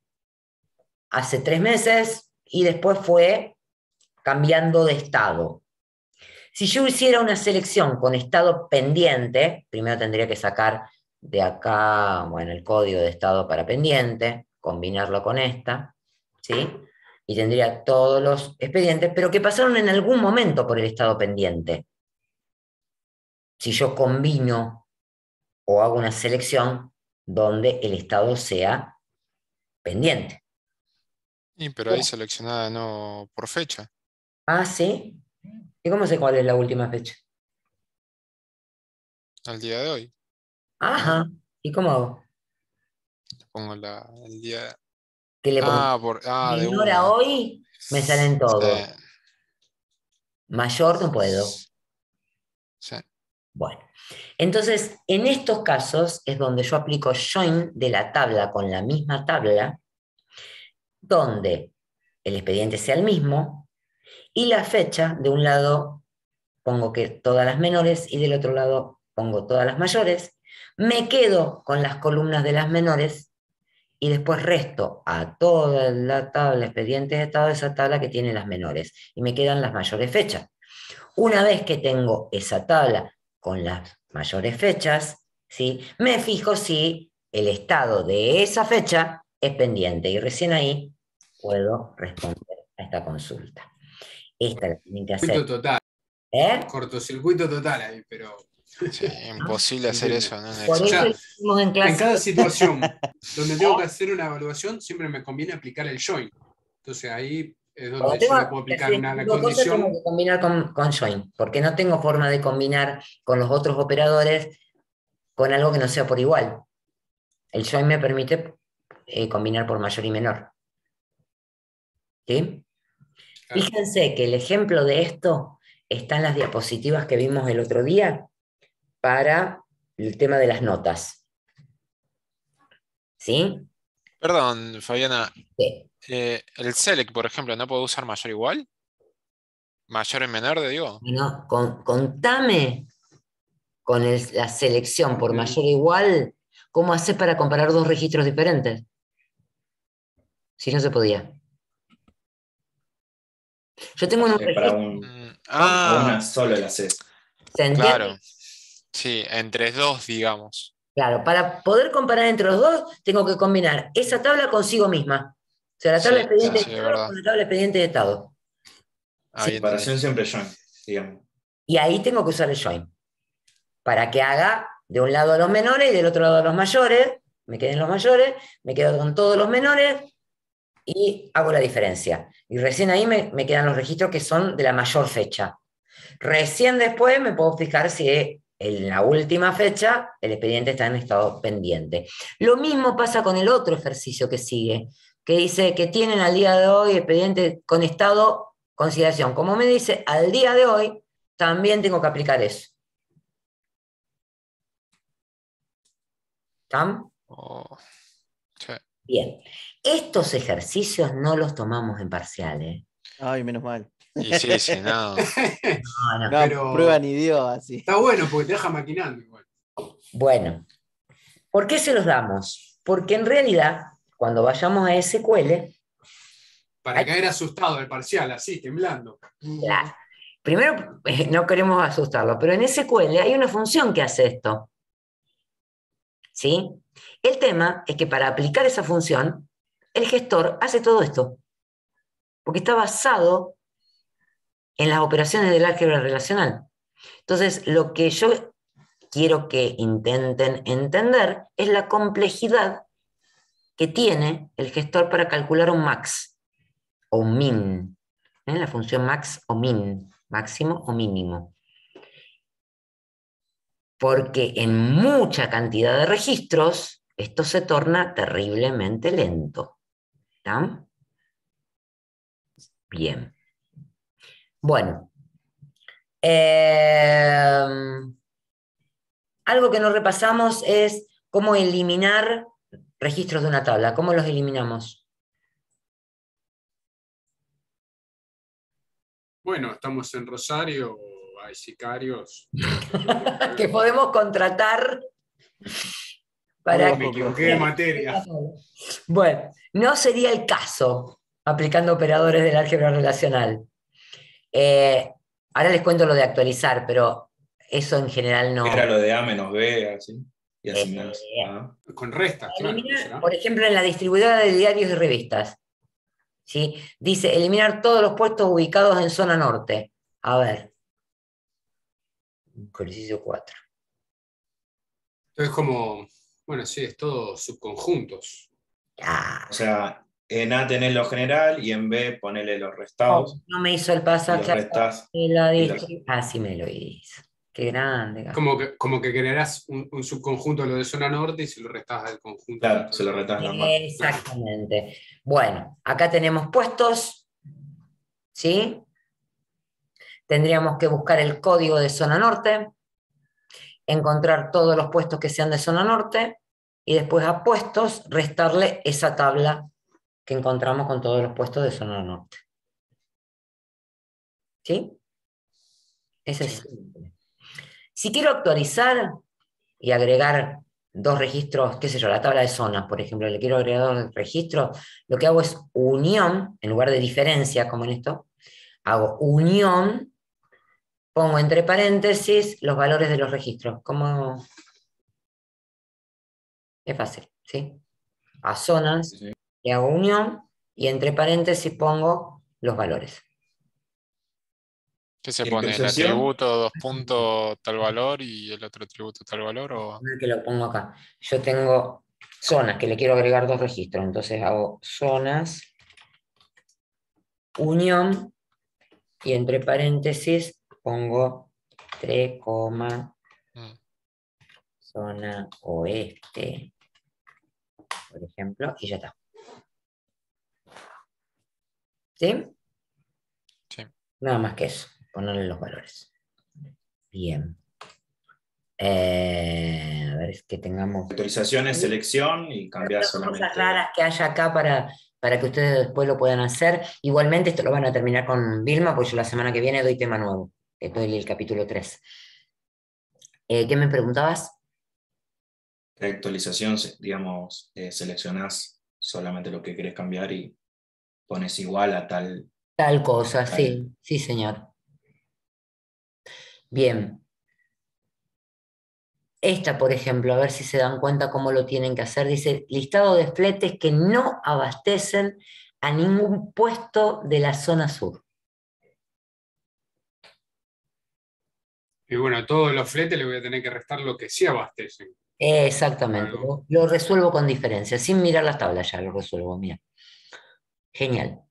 hace 3 meses y después fue cambiando de estado. Si yo hiciera una selección con estado pendiente, primero tendría que sacar de acá, bueno, el código de estado para pendiente, combinarlo con esta, ¿sí? Y tendría todos los expedientes, pero que pasaron en algún momento por el estado pendiente. Si yo combino o hago una selección donde el estado sea pendiente. Pero ahí seleccionada no por fecha. Ah, ¿sí? ¿Y cómo sé cuál es la última fecha? Al día de hoy. Ajá. ¿Y cómo hago? Pongo el día. ¿Qué le pongo? de Menor a una. hoy, me salen todos. Sí. Mayor no puedo. Sí. Bueno, entonces en estos casos es donde yo aplico join de la tabla con la misma tabla, donde el expediente sea el mismo y la fecha, de un lado pongo que todas las menores y del otro lado pongo todas las mayores, me quedo con las columnas de las menores y después resto a toda la tabla expedientes de estado esa tabla que tiene las menores y me quedan las mayores fechas. Una vez que tengo esa tabla con las mayores fechas, ¿sí? Me fijo si el estado de esa fecha es pendiente y recién ahí puedo responder a esta consulta. Esta la tienen que hacer. Total. Cortocircuito total ahí, pero... Sí, imposible hacer eso, ¿no? En cada situación donde tengo que hacer una evaluación, siempre me conviene aplicar el join. Entonces ahí es donde yo le puedo aplicar una condición. Tengo que combinar con join, porque no tengo forma de combinar con los otros operadores con algo que no sea por igual. El join me permite combinar por mayor y menor. ¿Sí? Claro. Fíjense que el ejemplo de esto está en las diapositivas que vimos el otro día para el tema de las notas. ¿Sí? Perdón, Fabiana. Sí. El select, por ejemplo, ¿no puedo usar mayor igual? ¿Mayor y menor, digo? No, contame con la selección por mayor o igual, ¿cómo hacer para comparar dos registros diferentes? Si no se podía. Yo tengo un registro. A una sola la haces. ¿Se entiende? Claro. Sí, entre dos, digamos. Claro, para poder comparar entre los dos, tengo que combinar esa tabla consigo misma. O sea, la tabla expediente de estado con la tabla expediente de estado. Ahí Separación siempre join, digamos. Y ahí tengo que usar el join. Para que haga de un lado a los menores y del otro lado a los mayores. Me queden los mayores, me quedo con todos los menores y hago la diferencia. Y recién ahí me quedan los registros que son de la mayor fecha. Recién después me puedo fijar si en la última fecha el expediente está en estado pendiente. Lo mismo pasa con el otro ejercicio que sigue, que dice que tienen al día de hoy expediente con estado consideración. Como me dice al día de hoy, también tengo que aplicar eso. ¿Están? Sí. Bien. Estos ejercicios no los tomamos en parciales. Ay, menos mal. Y sí, no. No, pero prueba ni Dios así. Está bueno porque te deja maquinando igual. Bueno, ¿por qué se los damos? Porque en realidad, cuando vayamos a SQL... Para caer asustado del parcial, así, temblando. Claro. Primero, no queremos asustarlo, pero en SQL hay una función que hace esto. ¿Sí? El tema es que para aplicar esa función, el gestor hace todo esto. Porque está basado en las operaciones del álgebra relacional. Entonces, lo que yo quiero que intenten entender es la complejidad que tiene el gestor para calcular un max o un min. La función max o min, máximo o mínimo. Porque en mucha cantidad de registros esto se torna terriblemente lento. ¿Está? Bien. Bueno. Algo que no repasamos es cómo eliminar registros de una tabla. ¿Cómo los eliminamos? Bueno, estamos en Rosario, hay sicarios. Que podemos contratar para... Me equivoqué de materia. Bueno, no sería el caso aplicando operadores del álgebra relacional. Ahora les cuento lo de actualizar, pero eso en general no... Era lo de A menos B, así, y asignadas. Con restas, claro. Eliminar, por ejemplo, en la distribuidora de diarios y revistas. ¿Sí? Dice, eliminar todos los puestos ubicados en zona norte. A ver. Ejercicio 4. Entonces como, bueno, sí, es todo subconjuntos. Ah. O sea, en A tenés lo general y en B ponele los restados. No me hizo el pasaje. Sí me lo hizo. Qué grande. Como que generás un subconjunto de lo de zona norte y se lo restás al conjunto. Claro, se lo restás normal. Exactamente. Bueno, acá tenemos puestos. ¿Sí? Tendríamos que buscar el código de zona norte, encontrar todos los puestos que sean de zona norte y después a puestos restarle esa tabla que encontramos con todos los puestos de zona norte. ¿Sí? Ese es simple. Si quiero actualizar y agregar dos registros, qué sé yo, la tabla de zonas, por ejemplo, le quiero agregar dos registros, lo que hago es unión, en lugar de diferencia, como en esto, hago unión, pongo entre paréntesis los valores de los registros. Como es fácil, ¿sí? A zonas, le hago unión y entre paréntesis pongo los valores. ¿Qué se pone? ¿El atributo 2 puntos tal valor y el otro atributo tal valor? ¿O? Que lo pongo acá. Yo tengo zonas que le quiero agregar dos registros, entonces hago zonas, unión, y entre paréntesis pongo 3, zona oeste, por ejemplo, y ya está. ¿Sí? Sí. Nada más que eso, ponerle los valores. Bien. A ver, es que tengamos... Autorizaciones, selección y cambiar solamente... Cosas raras que haya acá para que ustedes después lo puedan hacer. Igualmente esto lo van a terminar con Vilma, porque yo la semana que viene doy tema nuevo. Doy el capítulo 3. ¿Qué me preguntabas? De actualización, digamos, seleccionás solamente lo que querés cambiar y pones igual a tal... Tal cosa, sí, sí señor. Bien. Esta, por ejemplo, a ver si se dan cuenta cómo lo tienen que hacer. Dice, listado de fletes que no abastecen a ningún puesto de la zona sur. Y bueno, a todos los fletes le voy a tener que restar lo que sí abastecen. Exactamente, lo resuelvo con diferencia, sin mirar las tablas ya lo resuelvo, mira. Genial.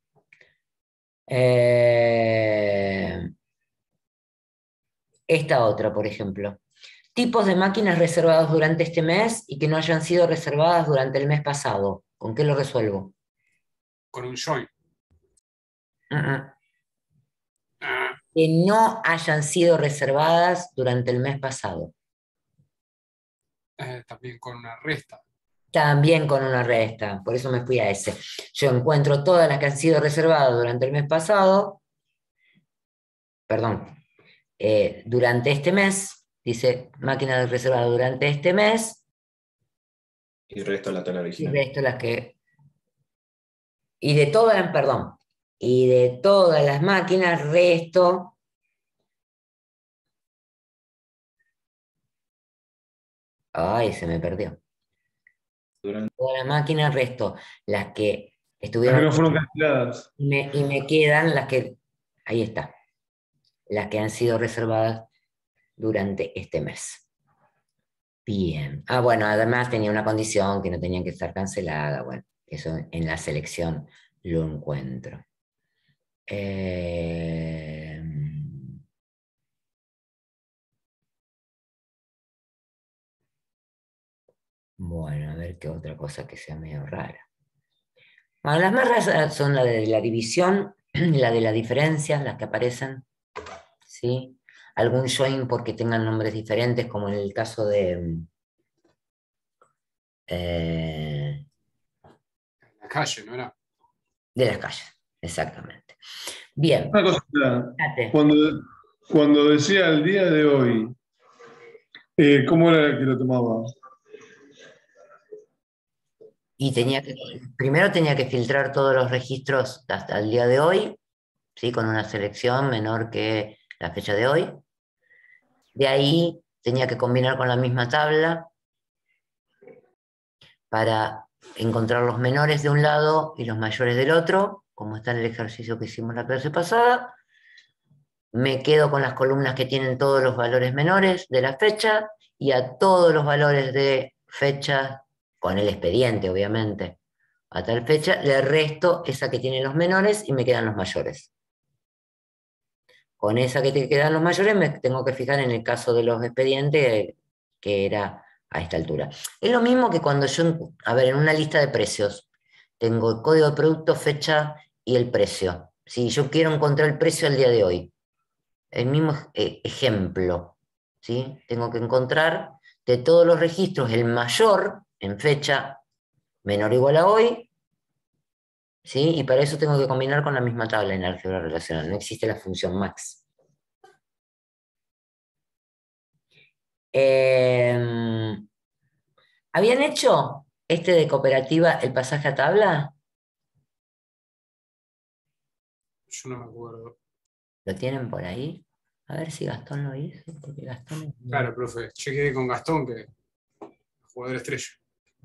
Esta otra, por ejemplo. Tipos de máquinas reservadas durante este mes y que no hayan sido reservadas durante el mes pasado. ¿Con qué lo resuelvo? Con un join. Que no hayan sido reservadas durante el mes pasado. También con una resta. También con una resta, por eso me fui a ese. Yo encuentro todas las que han sido reservadas durante el mes pasado, perdón, durante este mes, dice máquina reservada durante este mes. Y el resto de la tabla Y original. resto las que... Y de todas las, perdón, y de todas las máquinas resto... Ay, se me perdió. Todas las máquinas resto las que estuvieron... Las que no fueron canceladas. Y me quedan las que... Ahí está. Las que han sido reservadas durante este mes. Bien. Ah, bueno, además tenía una condición que no tenían que estar canceladas. Bueno, eso en la selección lo encuentro. Bueno, a ver qué otra cosa que sea medio rara. Bueno, las más raras son la de la división, la de la diferencia, las que aparecen. ¿Sí? Algún join porque tengan nombres diferentes, como en el caso de... La calle, ¿no era? De las calles, exactamente. Bien. Una cosa, cuando decía el día de hoy, ¿cómo era que lo tomaba? Y primero tenía que filtrar todos los registros hasta el día de hoy, ¿sí? Con una selección menor que la fecha de hoy. De ahí tenía que combinar con la misma tabla para encontrar los menores de un lado y los mayores del otro, como está en el ejercicio que hicimos la clase pasada. Me quedo con las columnas que tienen todos los valores menores de la fecha y a todos los valores de fecha, con el expediente obviamente, a tal fecha, le resto esa que tiene los menores y me quedan los mayores. Con esa que te quedan los mayores me tengo que fijar en el caso de los expedientes, que era a esta altura. Es lo mismo que cuando yo, a ver, en una lista de precios, tengo el código de producto, fecha y el precio. Si yo quiero encontrar el precio al día de hoy, el mismo ejemplo, ¿sí? Tengo que encontrar de todos los registros el mayor en fecha menor o igual a hoy, ¿sí? Y para eso tengo que combinar con la misma tabla en álgebra relacional. No existe la función max. ¿Habían hecho de cooperativa el pasaje a tabla? Yo no me acuerdo. ¿Lo tienen por ahí? A ver si Gastón lo hizo, porque Gastón... Claro, profe, chequeé con Gastón que jugador estrella.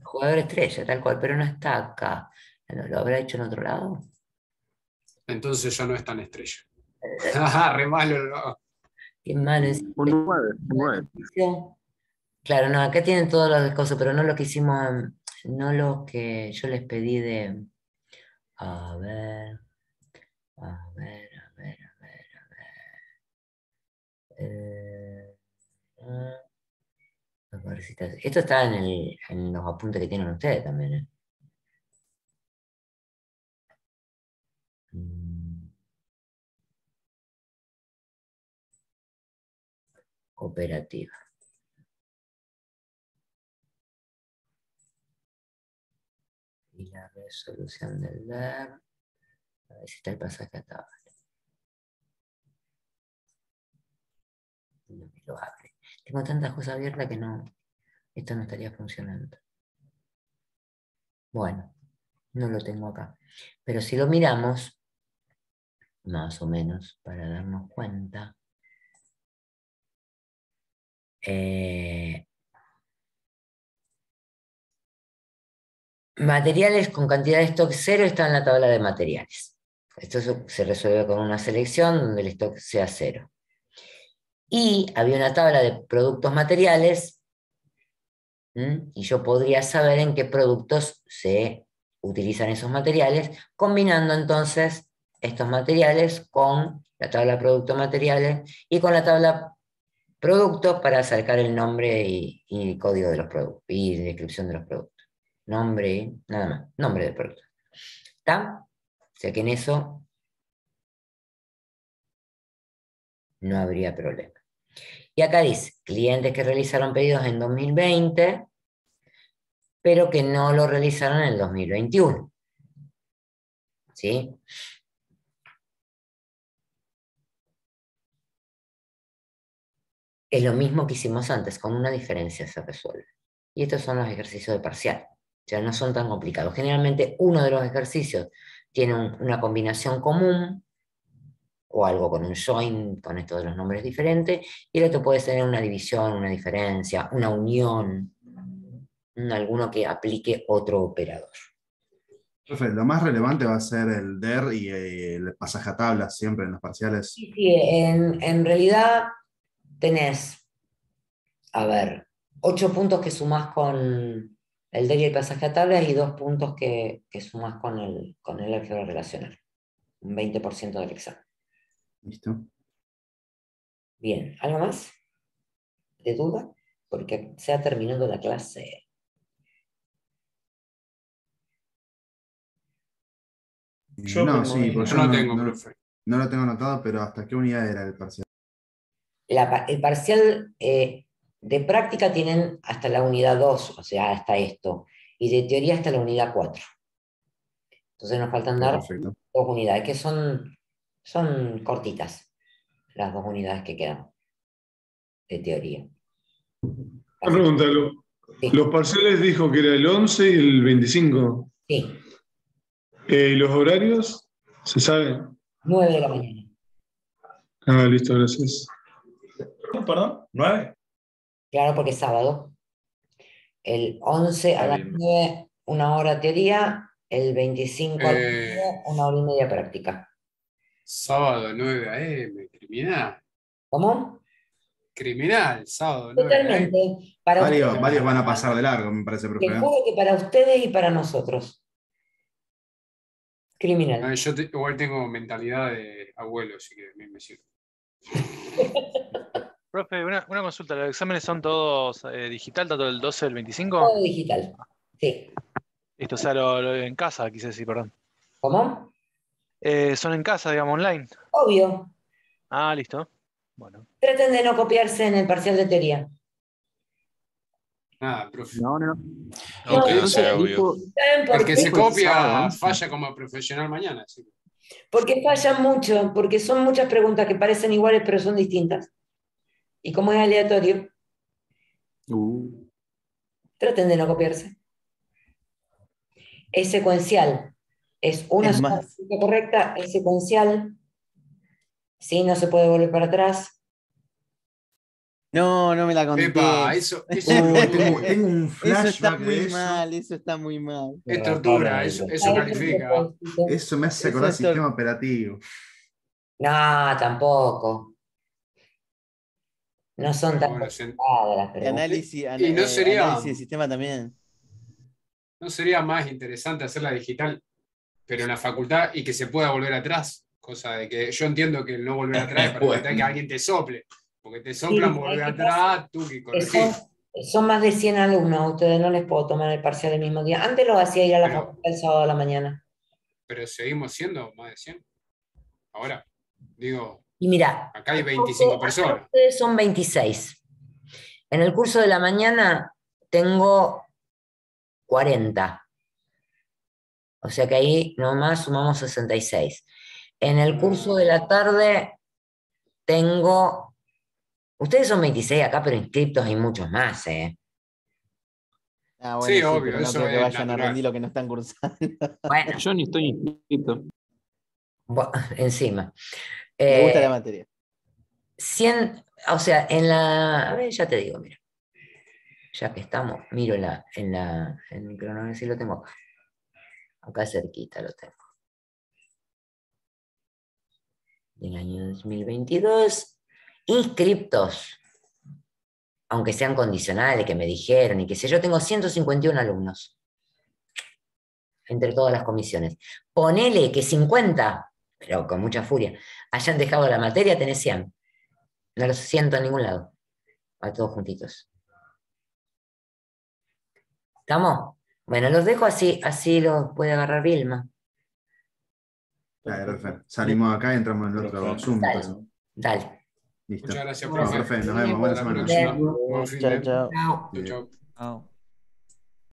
Jugador estrella, tal cual, pero no está acá. ¿Lo habrá hecho en otro lado? Entonces ya no es tan estrella. Re malo. No. Qué malo es. Un 9. Claro, no, acá tienen todos los cosas, pero no lo que hicimos, no lo que yo les pedí de... A ver... Esto está en los apuntes que tienen ustedes también, ¿eh? Cooperativa. Y la resolución del ver. A ver si está el pasaje a tabla. No me lo abre. Tengo tantas cosas abiertas que no. Esto no estaría funcionando. Bueno, no lo tengo acá. Pero si lo miramos, más o menos, para darnos cuenta. Materiales con cantidad de stock cero están en la tabla de materiales. Esto se resuelve con una selección donde el stock sea cero. Y había una tabla de productos materiales, y yo podría saber en qué productos se utilizan esos materiales, combinando entonces estos materiales con la tabla productos materiales y con la tabla productos para sacar el nombre y código de los productos y descripción de los productos. Nombre, nada más, nombre del producto. ¿Está? O sea que en eso no habría problema. Y acá dice, clientes que realizaron pedidos en 2020, pero que no lo realizaron en el 2021. ¿Sí? Es lo mismo que hicimos antes, con una diferencia se resuelve. Y estos son los ejercicios de parcial. O sea, no son tan complicados. Generalmente uno de los ejercicios tiene una combinación común, o algo con un join, con esto de los nombres diferentes, y el otro puede tener una división, una diferencia, una unión, alguno que aplique otro operador. Profe, lo más relevante va a ser el DER y el pasaje a tablas siempre en los parciales. Sí, en realidad tenés, a ver, 8 puntos que sumás con el DER y el pasaje a tablas y 2 puntos que sumás con el álgebra relacional. Un 20% del examen. Listo. Bien, ¿algo más? ¿De duda? Porque se ha terminado la clase. No, sí, porque Yo no tengo, profe. No lo tengo anotado, pero ¿hasta qué unidad era el parcial? El parcial de práctica tienen hasta la unidad 2, o sea, hasta esto, y de teoría hasta la unidad 4. Entonces nos faltan dar Perfecto. 2 unidades, que son cortitas, las 2 unidades que quedan de teoría. Una pregunta, los parciales dijo que era el 11 y el 25. Sí. ¿Los horarios? ¿Se saben? 9 de la mañana. Ah, listo, gracias. ¿Perdón? ¿9? Claro, porque es sábado. El 11 a las 9, 1 hora teoría. El 25 a las 9, 1 hora y media práctica. Sábado 9 AM, criminal. ¿Cómo? Criminal, sábado 9 Totalmente. Para Varios ustedes, van a pasar de largo, me parece, profe. les juro que para ustedes y para nosotros. Criminal. Yo igual tengo mentalidad de abuelo, así que a mí me sirve. Profe, una consulta. ¿Los exámenes son todos digital, tanto el 12 y el 25? Todo digital, sí. Esto, o sea, lo en casa, quise decir, perdón. ¿Cómo? Son en casa, digamos, online. Obvio. Ah, listo. Bueno. Traten de no copiarse en el parcial de teoría. Nada, profe. No. No, que no sea obvio. ¿Saben por El que qué? se copia falla como profesional mañana. Así. Porque fallan mucho, porque son muchas preguntas que parecen iguales pero son distintas. Y como es aleatorio, traten de no copiarse. Es secuencial. Es una sola respuesta correcta, es secuencial. Sí, no se puede volver para atrás. No me la conté. Epa, eso tengo un flashback eso está muy de eso. mal, eso está muy mal. Es tortura, eso califica. Eso me hace acordar sistema operativo. No, tampoco. No son tan complicadas las preguntas. Análisis, Y no sería, análisis de sistema también. ¿no sería más interesante hacerla digital, pero en la facultad y que se pueda volver atrás? Cosa de que yo entiendo que el no volver atrás es para evitar que alguien te sople. Porque te soplan, Sí, volver atrás, tú que corregís. Son más de 100 alumnos, a ustedes no les puedo tomar el parcial el mismo día. Antes lo hacía ir a la facultad el sábado a la mañana. Pero seguimos siendo más de 100. Ahora, digo, y mira, acá hay 25 personas. Ustedes son 26. En el curso de la mañana tengo 40. O sea que ahí nomás sumamos 66. En el curso de la tarde tengo... Ustedes son 26 acá, pero inscriptos hay muchos más, ¿eh? Bueno, sí, obvio, pero no eso creo que es vayan natural. a rendir lo que no están cursando. Bueno. Yo ni estoy inscrito. Encima. Me gusta la materia. 100, o sea, en la... A ver, ya te digo, mira. Ya que estamos, miro en el cronómetro, sí lo tengo acá. Acá cerquita lo tengo. Del año 2022. inscriptos, aunque sean condicionales, que me dijeron y qué sé yo, tengo 151 alumnos entre todas las comisiones. Ponele que 50, pero con mucha furia, hayan dejado la materia, tenés 100. No los siento en ningún lado, a todos juntitos. ¿Estamos? Bueno, los dejo así los puede agarrar Vilma. Perfecto. Salimos acá y entramos en otro Zoom. Dale. Pero... Dale. Listo. Muchas gracias, Bueno, profe. profe, nos vemos. Buena Hasta la semana. próxima. Buen fin de- Chao. Chau, chau. Chao.